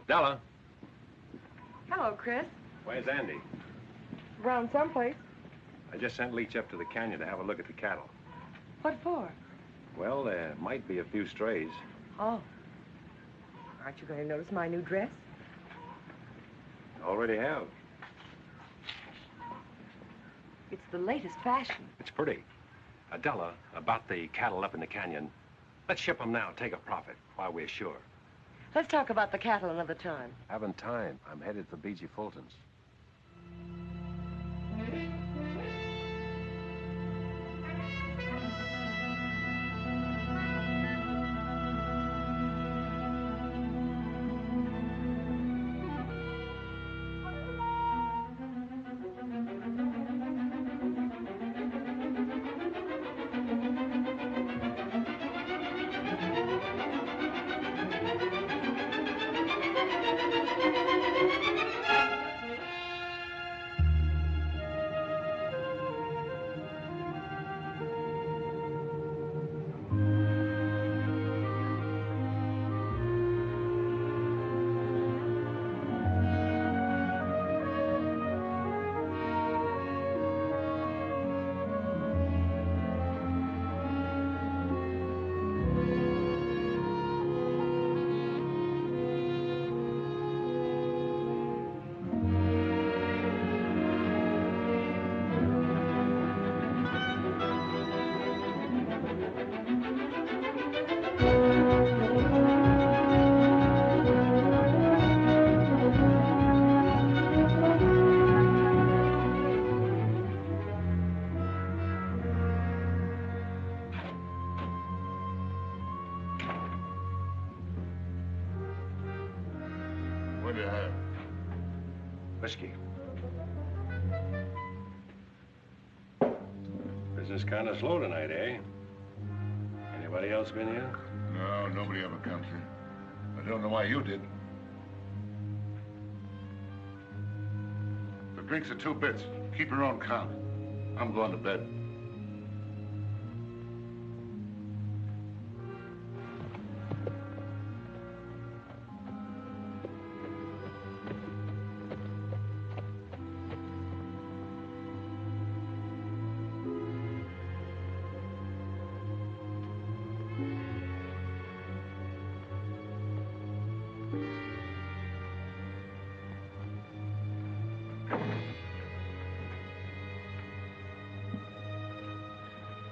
Della. Hello, Chris. Where's Andy? Around someplace. I just sent Leach up to the canyon to have a look at the cattle. What for? Well, there might be a few strays. Oh. Aren't you going to notice my new dress? Already have. It's the latest fashion. It's pretty. Della, about the cattle up in the canyon. Let's ship them now, take a profit, while we're sure. Let's talk about the cattle another time. Haven't time. I'm headed for B.G. Fulton's. What do you have? Whiskey. Business kind of slow tonight, eh? Anybody else been here? No, nobody ever comes here. I don't know why you did. The drinks are 2 bits. Keep your own count. I'm going to bed.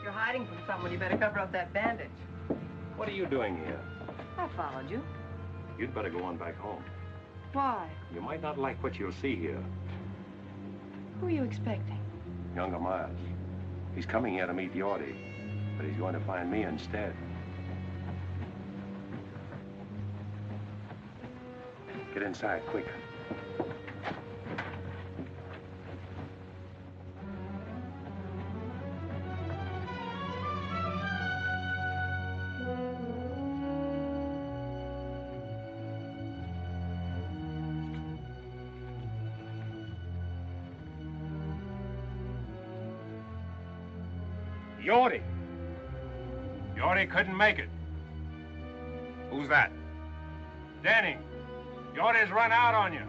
You're hiding from someone. You better cover up that bandage. What are you doing here? I followed you. You'd better go on back home. Why? You might not like what you'll see here. Who are you expecting? Younger Miles. He's coming here to meet Yorty, but he's going to find me instead. Get inside, quick. Yorty. Yorty couldn't make it. Who's that? Danny. Yorty's run out on you.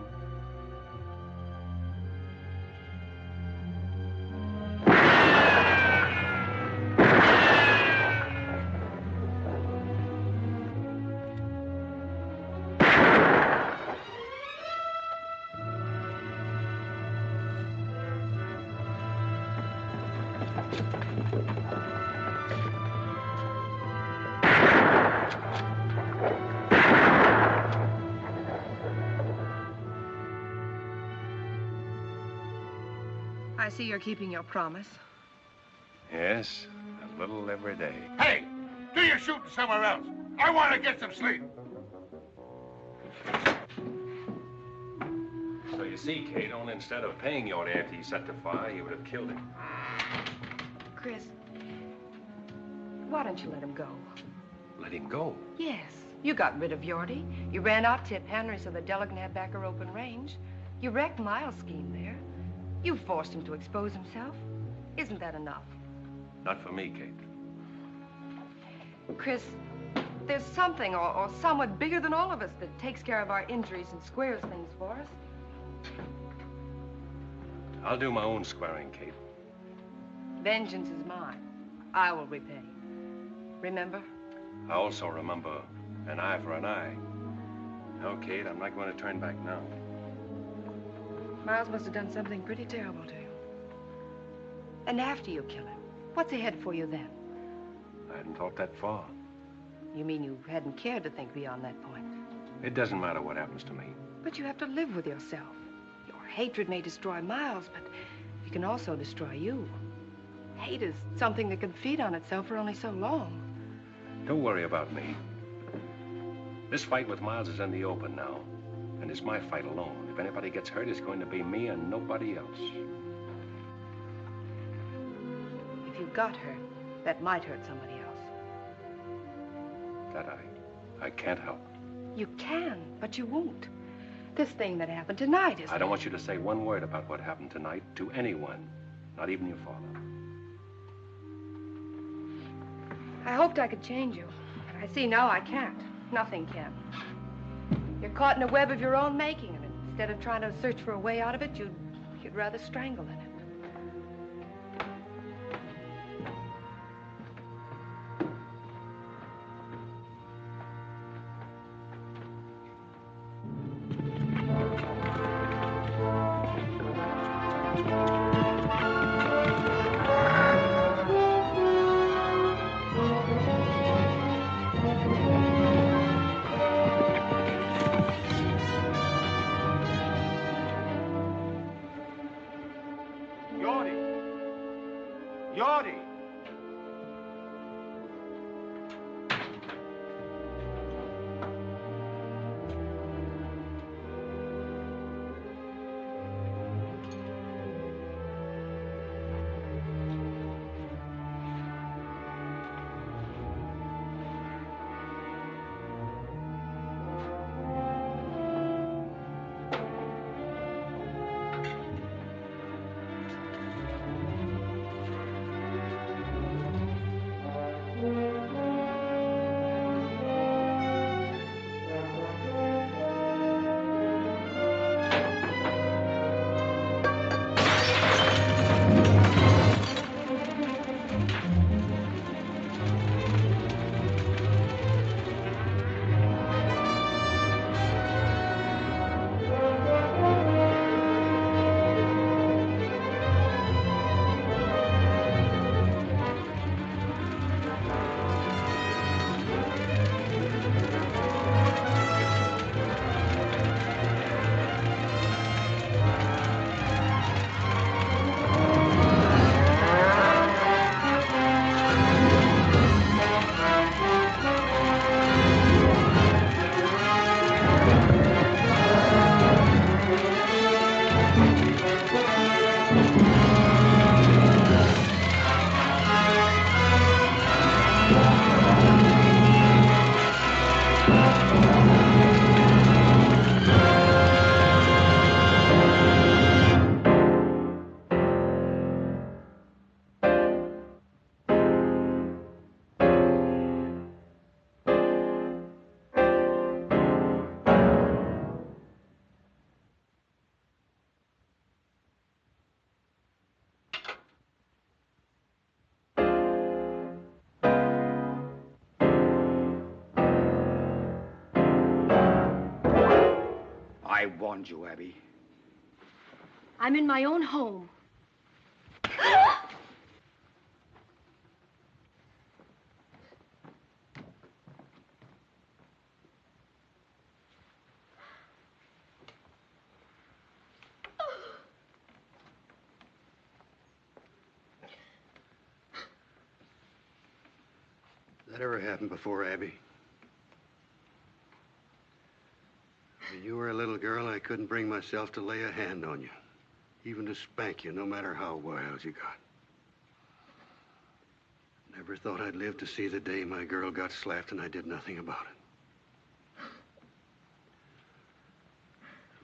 I see you're keeping your promise. Yes, a little every day. Hey, do your shooting somewhere else. I want to get some sleep. So you see, Kate, only instead of paying Yorty after he set the fire, you would have killed him. Chris, why don't you let him go? Let him go. Yes, you got rid of Yorty. You ran out Tip Henry so the Della can have back her open range. You wrecked Miles' scheme there. You forced him to expose himself. Isn't that enough? Not for me, Kate. Chris, there's something or someone bigger than all of us that takes care of our injuries and squares things for us. I'll do my own squaring, Kate. Vengeance is mine. I will repay. Remember? I also remember an eye for an eye. No, Kate, I'm not going to turn back now. Miles must have done something pretty terrible to you. And after you kill him, what's ahead for you then? I hadn't thought that far. You mean you hadn't cared to think beyond that point? It doesn't matter what happens to me. But you have to live with yourself. Your hatred may destroy Miles, but it can also destroy you. Hate is something that can feed on itself for only so long. Don't worry about me. This fight with Miles is in the open now. And it's my fight alone. If anybody gets hurt, it's going to be me and nobody else. If you got hurt, that might hurt somebody else. That I can't help. You can, but you won't. This thing that happened tonight is... I don't want you to say one word about what happened tonight to anyone, not even your father. I hoped I could change you, but I see now I can't. Nothing can. You're caught in a web of your own making, and instead of trying to search for a way out of it, you'd rather strangle in it. I warned you, Abby. I'm in my own home. That ever happened before, Abby? When you were a little girl, I couldn't bring myself to lay a hand on you, even to spank you, no matter how wild you got. Never thought I'd live to see the day my girl got slapped and I did nothing about it.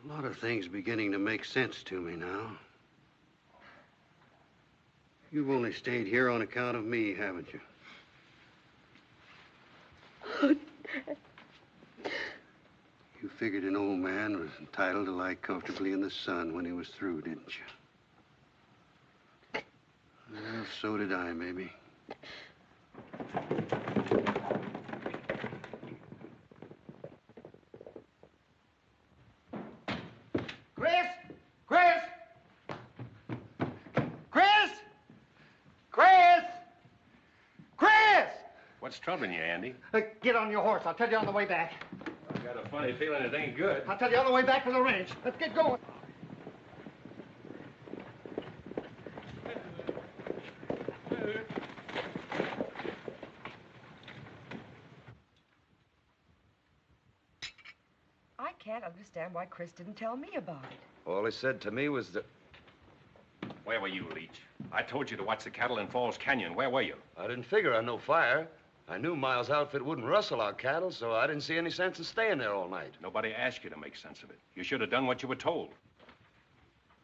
A lot of things beginning to make sense to me now. You've only stayed here on account of me, haven't you? Oh, Dad. You figured an old man was entitled to lie comfortably in the sun when he was through, didn't you? Well, so did I, maybe. Chris! Chris! Chris! Chris! Chris! What's troubling you, Andy? Get on your horse. I'll tell you on the way back. I've got a funny feeling it ain't good. I'll tell you on the way back to the ranch. Let's get going. I can't understand why Chris didn't tell me about it. All he said to me was that... Where were you, Leach? I told you to watch the cattle in Falls Canyon. Where were you? I didn't figure on no fire. I knew Miles' outfit wouldn't rustle our cattle, so I didn't see any sense in staying there all night. Nobody asked you to make sense of it. You should have done what you were told.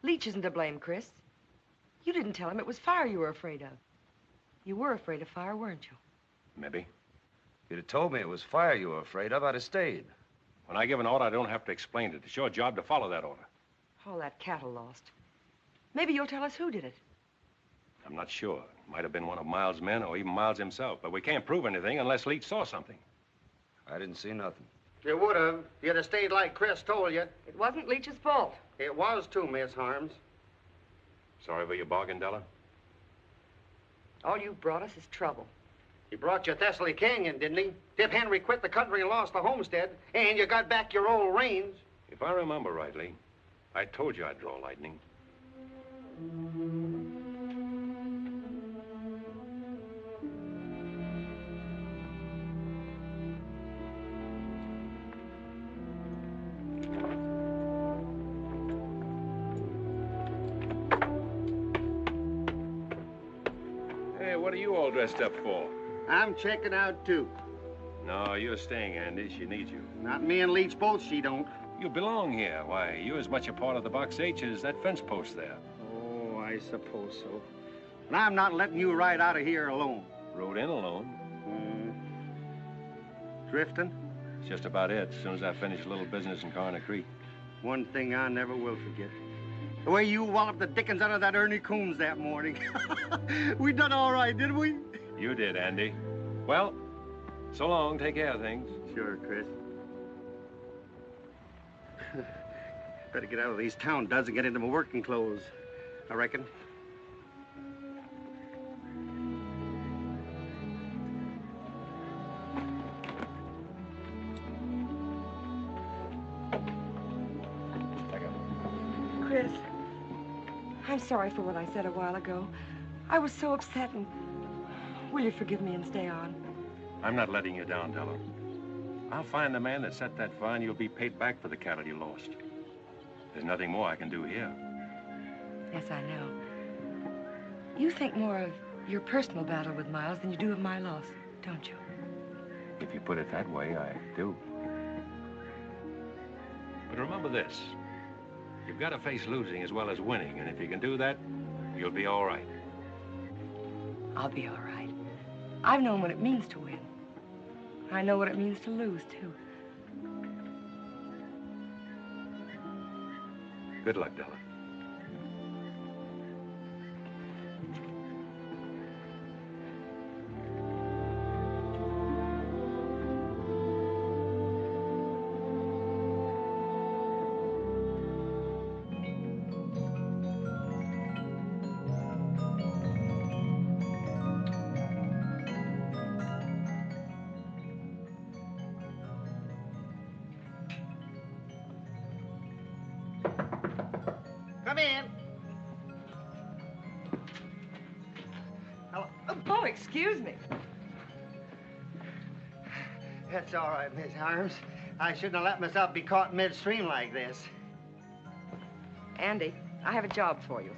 Leach isn't to blame, Chris. You didn't tell him it was fire you were afraid of. You were afraid of fire, weren't you? Maybe. If you'd have told me it was fire you were afraid of, I'd have stayed. When I give an order, I don't have to explain it. It's your job to follow that order. All that cattle lost. Maybe you'll tell us who did it. I'm not sure. It might have been one of Miles' men or even Miles himself, but we can't prove anything unless Leach saw something. I didn't see nothing. You would have. You'd have stayed like Chris told you. It wasn't Leach's fault. It was too, Miss Harms. Sorry for your bargain, Della? All you brought us is trouble. He brought you Thessaly Canyon, didn't he? Tip Henry quit the country and lost the homestead, and you got back your old reins. If I remember rightly, I told you I'd draw lightning. Hey, what are you all dressed up for? I'm checking out, too. No, you're staying, Andy. She needs you. Not me and Leach both, she don't. You belong here. Why, you're as much a part of the Box H as that fence post there. Oh, I suppose so. But I'm not letting you ride out of here alone. Rode in alone. Drifting? It's just about it. As soon as I finish a little business in Coroner Creek. One thing I never will forget. The way you walloped the dickens out of that Ernie Coombs that morning. We done all right, didn't we? You did, Andy. Well, so long. Take care of things. Sure, Chris. Better get out of these town duds and get into my working clothes, I reckon. Chris, I'm sorry for what I said a while ago. I was so upset, and will you forgive me and stay on? I'm not letting you down, Della. I'll find the man that set that fire, and you'll be paid back for the cattle you lost. There's nothing more I can do here. Yes, I know. You think more of your personal battle with Miles than you do of my loss, don't you? If you put it that way, I do. But remember this. You've got to face losing as well as winning, and if you can do that, you'll be all right. I'll be all right. I've known what it means to win. I know what it means to lose, too. Good luck, Della. in. Hello. Oh, excuse me. That's all right, Miss Harms. I shouldn't have let myself be caught midstream like this. Andy, I have a job for you.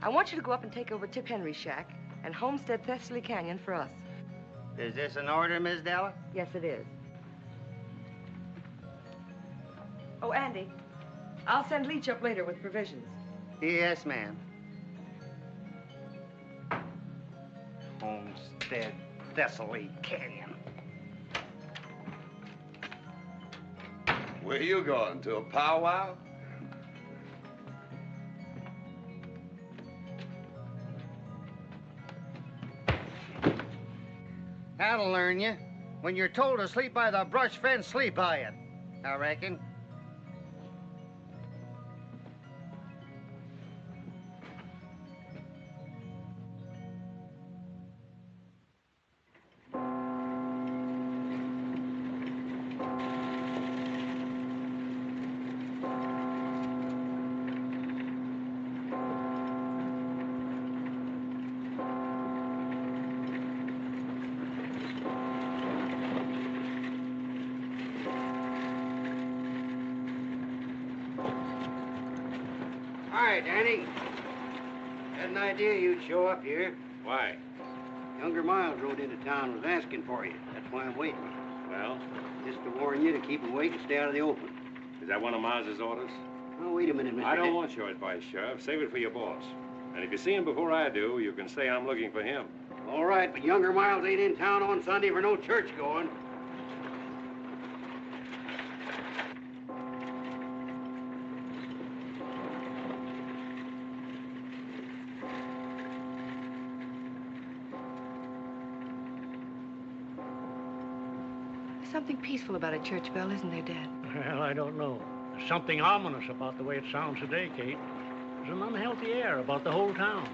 I want you to go up and take over Tip Henry's shack and homestead Thessaly Canyon for us. Is this an order, Miss Della? Yes, it is. Oh, Andy, I'll send Leach up later with provisions. Yes, ma'am. Homestead Thessaly Canyon. Where you going, to a powwow? That'll learn you. When you're told to sleep by the brush fence, sleep by it, I reckon. All right, Danny. Had an idea you'd show up here. Why? Younger Miles rode into town and was asking for you. That's why I'm waiting. Well? Just to warn you to keep awake and stay out of the open. Is that one of Miles's orders? Oh, wait a minute, Mr. I don't want your advice, Sheriff. Save it for your boss. And if you see him before I do, you can say I'm looking for him. All right, but Younger Miles ain't in town on Sunday for no church going. Something peaceful about a church bell, isn't there, Dad? Well, I don't know. There's something ominous about the way it sounds today, Kate. There's an unhealthy air about the whole town.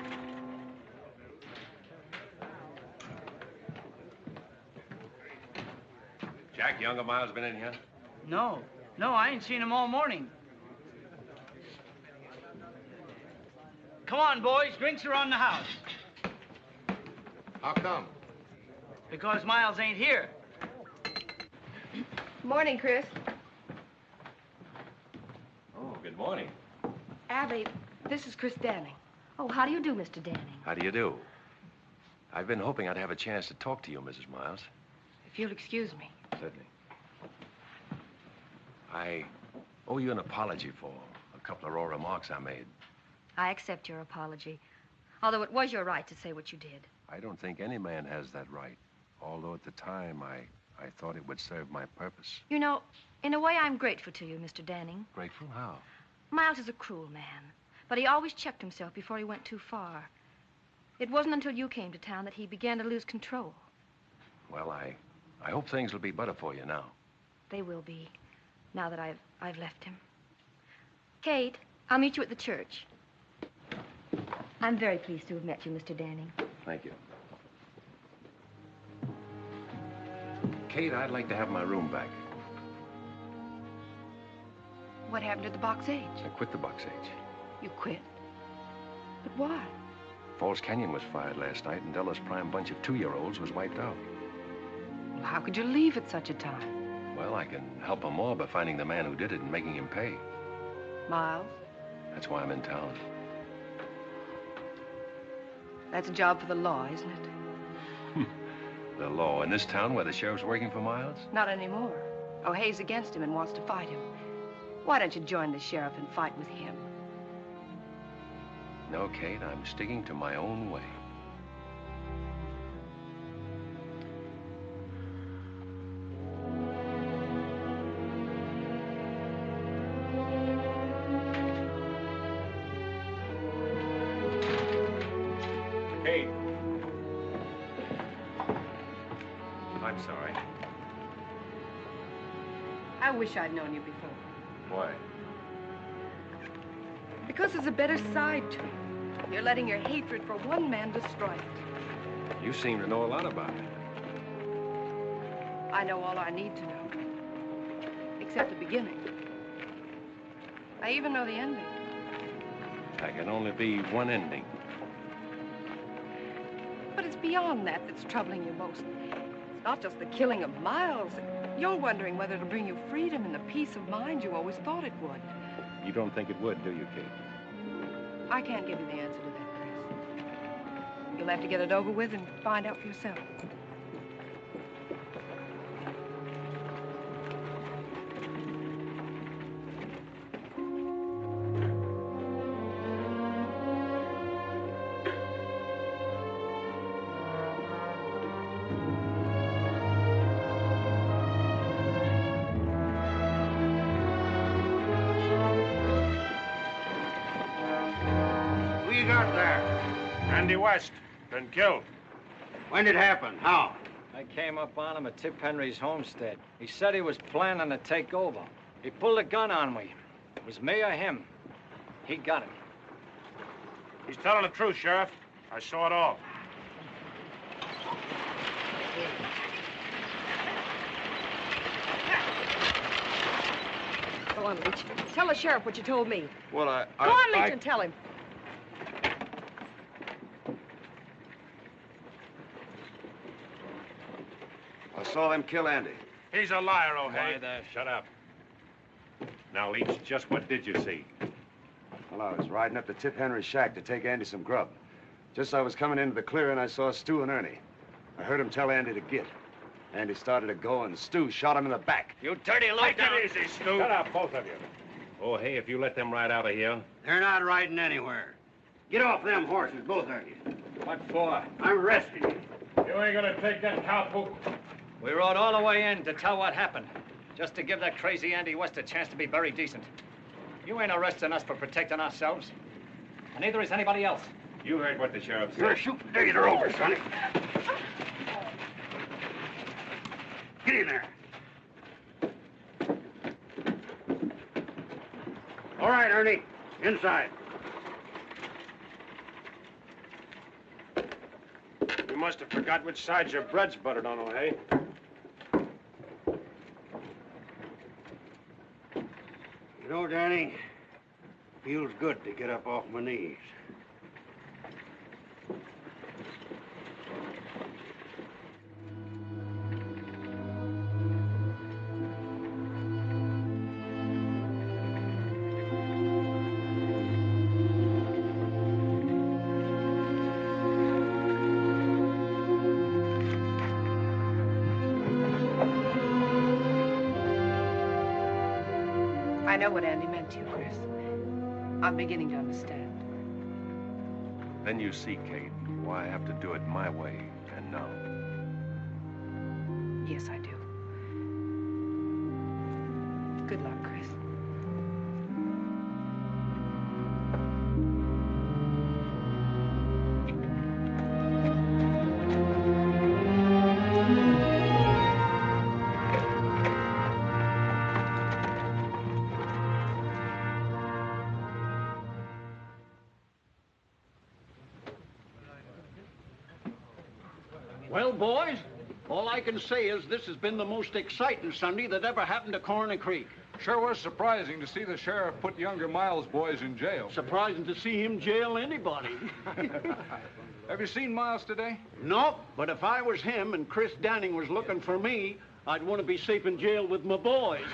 Jack, Younger Miles been in here? No, I ain't seen him all morning. Come on, boys, drinks are on the house. How come? Because Miles ain't here. Morning, Chris. Oh, good morning. Abby, this is Chris Danning. Oh, how do you do, Mr. Danning? How do you do? I've been hoping I'd have a chance to talk to you, Mrs. Miles. If you'll excuse me. Certainly. I owe you an apology for a couple of raw remarks I made. I accept your apology. Although it was your right to say what you did. I don't think any man has that right. Although at the time, I thought it would serve my purpose. You know, in a way, I'm grateful to you, Mr. Danning. Grateful? How? Miles is a cruel man, but he always checked himself before he went too far. It wasn't until you came to town that he began to lose control. Well, I hope things will be better for you now. They will be, now that I've left him. Kate, I'll meet you at the church. I'm very pleased to have met you, Mr. Danning. Thank you. Kate, I'd like to have my room back. What happened to the Box Age? I quit the Box Age. You quit? But why? Falls Canyon was fired last night, and Della's prime bunch of 2-year-olds was wiped out. Well, how could you leave at such a time? Well, I can help them more by finding the man who did it and making him pay. Miles? That's why I'm in town. That's a job for the law, isn't it? The law in this town where the sheriff's working for Miles? Not anymore. O'Hay's against him and wants to fight him. Why don't you join the sheriff and fight with him? No, Kate, I'm sticking to my own way. Kate. I'm sorry. I wish I'd known you before. Why? Because there's a better side to you. You're letting your hatred for one man destroy it. You seem to know a lot about it. I know all I need to know. Except the beginning. I even know the ending. There can only be one ending. But it's beyond that that's troubling you most. It's not just the killing of Miles. You're wondering whether it'll bring you freedom and the peace of mind you always thought it would. You don't think it would, do you, Kate? I can't give you the answer to that, Chris. You'll have to get it over with and find out for yourself. Who you got there? Andy West, been killed. When did it happen? How? I came up on him at Tip Henry's homestead. He said he was planning to take over. He pulled a gun on me. It was me or him. He got him. He's telling the truth, Sheriff. I saw it all. Go on, Leach. Tell the sheriff what you told me. Well, Go on, Leach, and tell him. I saw them kill Andy. He's a liar, O'Hay. Shut up. Now, Leach, just what did you see? Well, I was riding up to Tip Henry's shack to take Andy some grub. Just as I was coming into the clearing, I saw Stu and Ernie. I heard him tell Andy to get. Andy started to go, and Stu shot him in the back. You dirty low Take it easy, Stu. Shut up, both of you. Oh, hey, if you let them ride out of here. They're not riding anywhere. Get off them horses, both of you. What for? I'm arresting you. You ain't gonna take that cowpoke. We rode all the way in to tell what happened, just to give that crazy Andy West a chance to be very decent. You ain't arresting us for protecting ourselves, and neither is anybody else. You heard what the sheriff said. You're shooting Gator over, Sonny. Get in there. All right, Ernie. Inside. You must have forgot which side your bread's buttered on, O'Hay. You know, Danny, feels good to get up off my knees. I know what Andy meant to you, Chris. I'm beginning to understand. Then you see, Kate, why I have to do it my way, and now. Yes, I do. Good luck, Chris. Well, boys, all I can say is this has been the most exciting Sunday that ever happened to Coroner Creek. Sure was surprising to see the sheriff put younger Miles boys in jail. Surprising to see him jail anybody. Have you seen Miles today? Nope, but if I was him and Chris Danning was looking for me, I'd want to be safe in jail with my boys.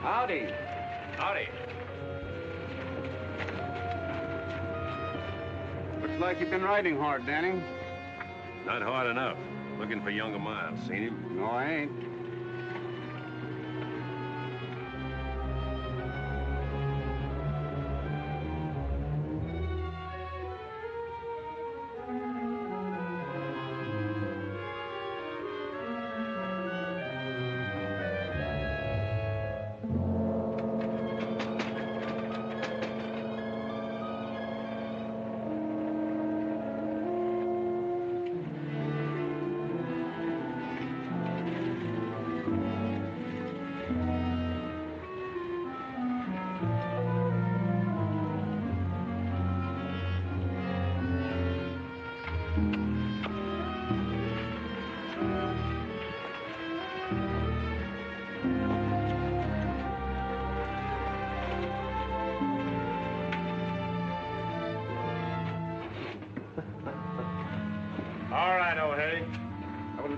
Howdy. Howdy. Looks like you've been riding hard, Danning. Not hard enough. Looking for younger Miles. Seen him? No, I ain't.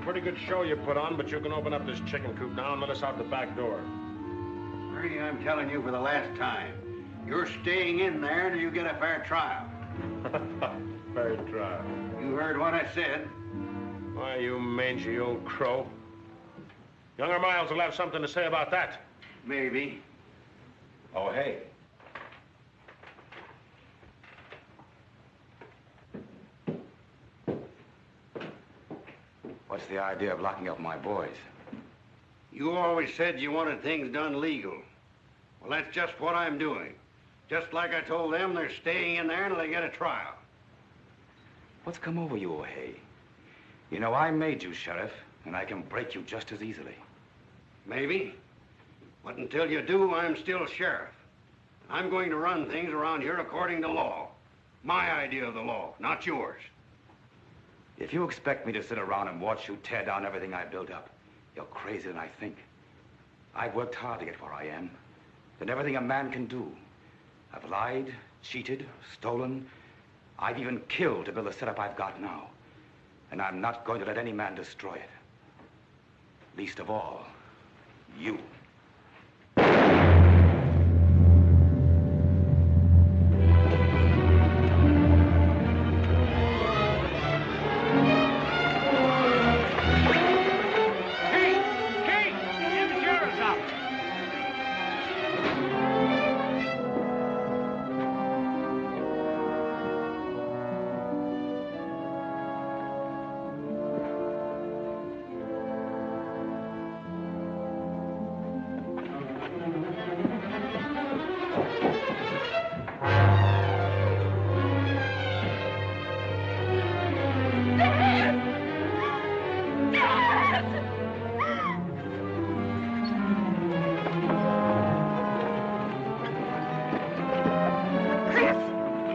pretty good show you put on, but you can open up this chicken coop now and let us out the back door. Ernie, I'm telling you for the last time, you're staying in there until you get a fair trial. Fair trial. You heard what I said. Why, you mangy old crow. Younger Miles will have something to say about that. Maybe. Oh, hey. What's the idea of locking up my boys? You always said you wanted things done legal. Well, that's just what I'm doing. Just like I told them, they're staying in there until they get a trial. What's come over you, O'Hay? You know, I made you sheriff, and I can break you just as easily. Maybe. But until you do, I'm still sheriff. I'm going to run things around here according to law. My idea of the law, not yours. If you expect me to sit around and watch you tear down everything I built up, you're crazier than I think. I've worked hard to get where I am. Done everything a man can do. I've lied, cheated, stolen. I've even killed to build the setup I've got now. And I'm not going to let any man destroy it. Least of all, you.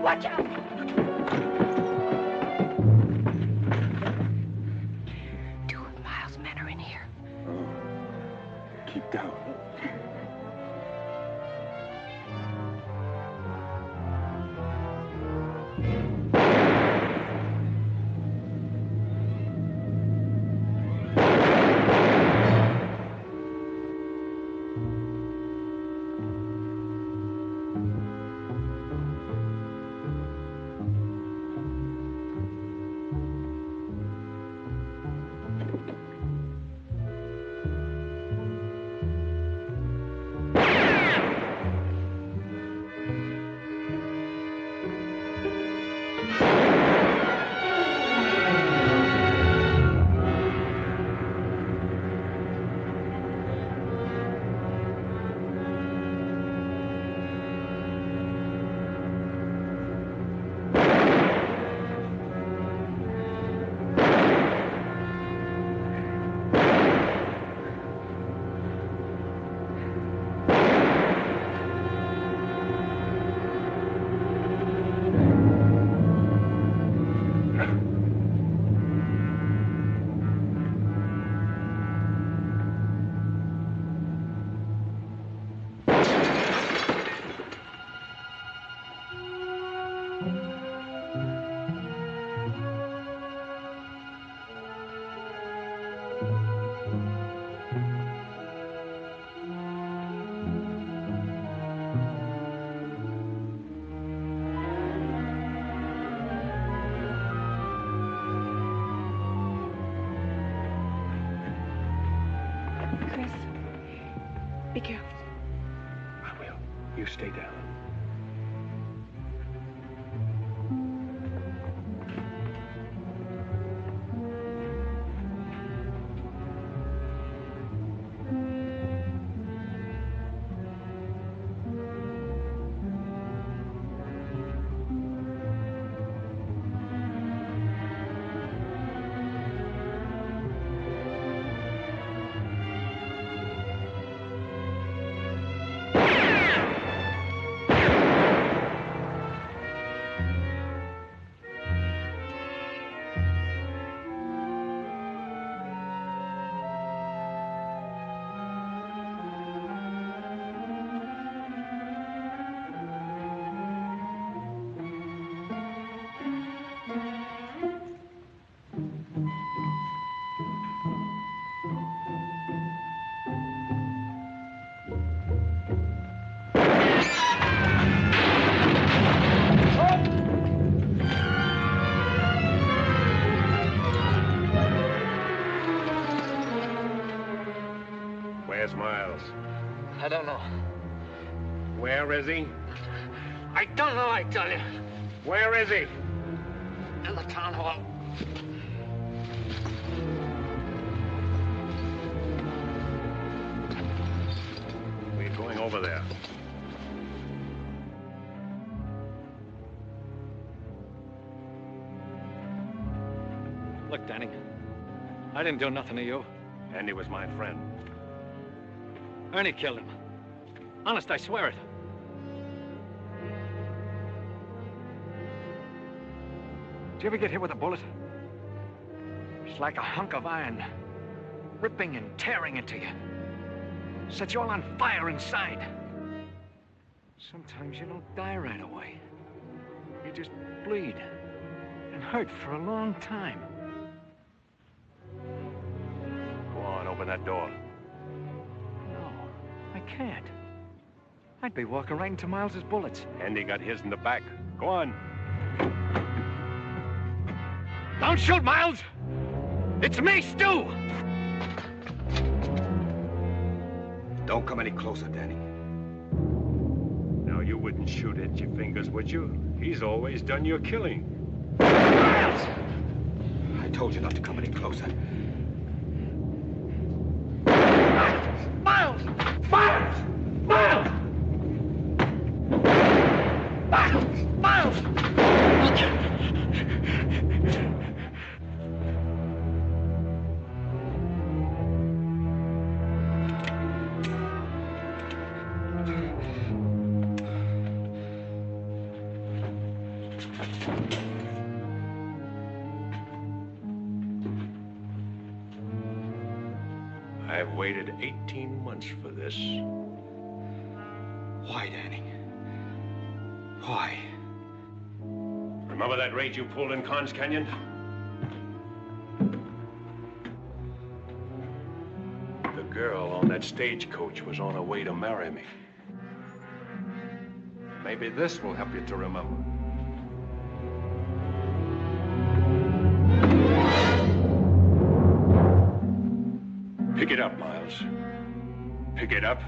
Watch out! Two of Miles' men are in here. Oh. Keep down. Be careful. I will. You stay down. Miles? I don't know. Where is he? I don't know, I tell you. Where is he? In the town hall. We're going over there. Look, Danny, I didn't do nothing to you. Andy was my friend. Ernie killed him. Honest, I swear it. Did you ever get hit with a bullet? It's like a hunk of iron, ripping and tearing into you. Sets you all on fire inside. Sometimes you don't die right away. You just bleed and hurt for a long time. Go on, open that door. No, I can't. I'd be walking right into Miles's bullets. Andy got his in the back. Go on. Don't shoot, Miles! It's me, Stu! Don't come any closer, Danny. Now, you wouldn't shoot at your fingers, would you? He's always done your killing. Miles! I told you not to come any closer. Miles! Miles! Miles! Miles! Miles! I've waited 18 months for this. Why, Danny? Why? Remember that raid you pulled in Con's Canyon? The girl on that stagecoach was on her way to marry me. Maybe this will help you to remember. Pick it up, Miles. Pick it up.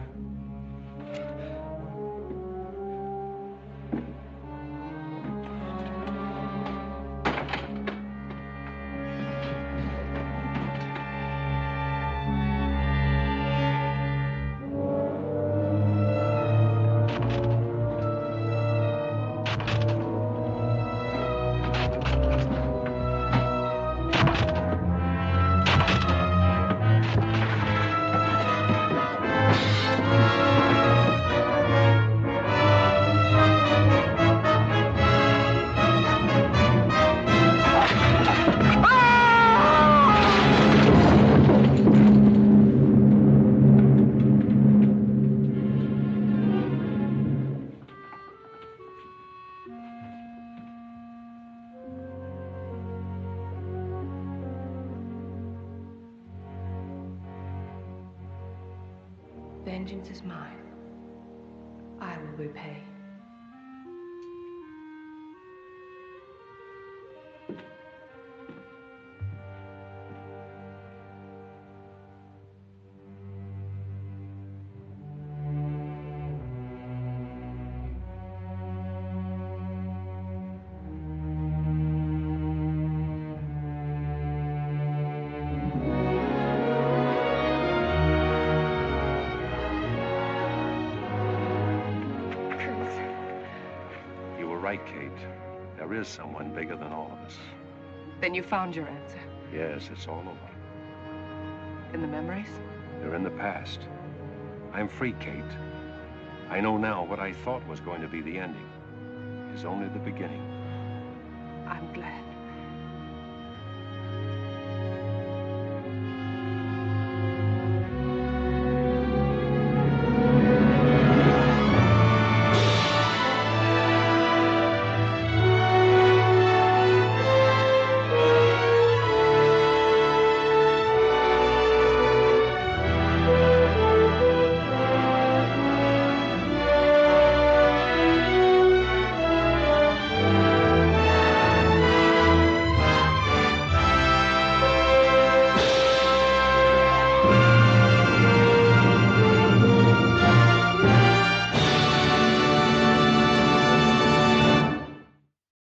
Vengeance is mine. I will repay. Right, Kate. There is someone bigger than all of us. Then you found your answer. Yes, it's all over. In the memories? They're in the past. I'm free, Kate. I know now what I thought was going to be the ending is only the beginning. I'm glad.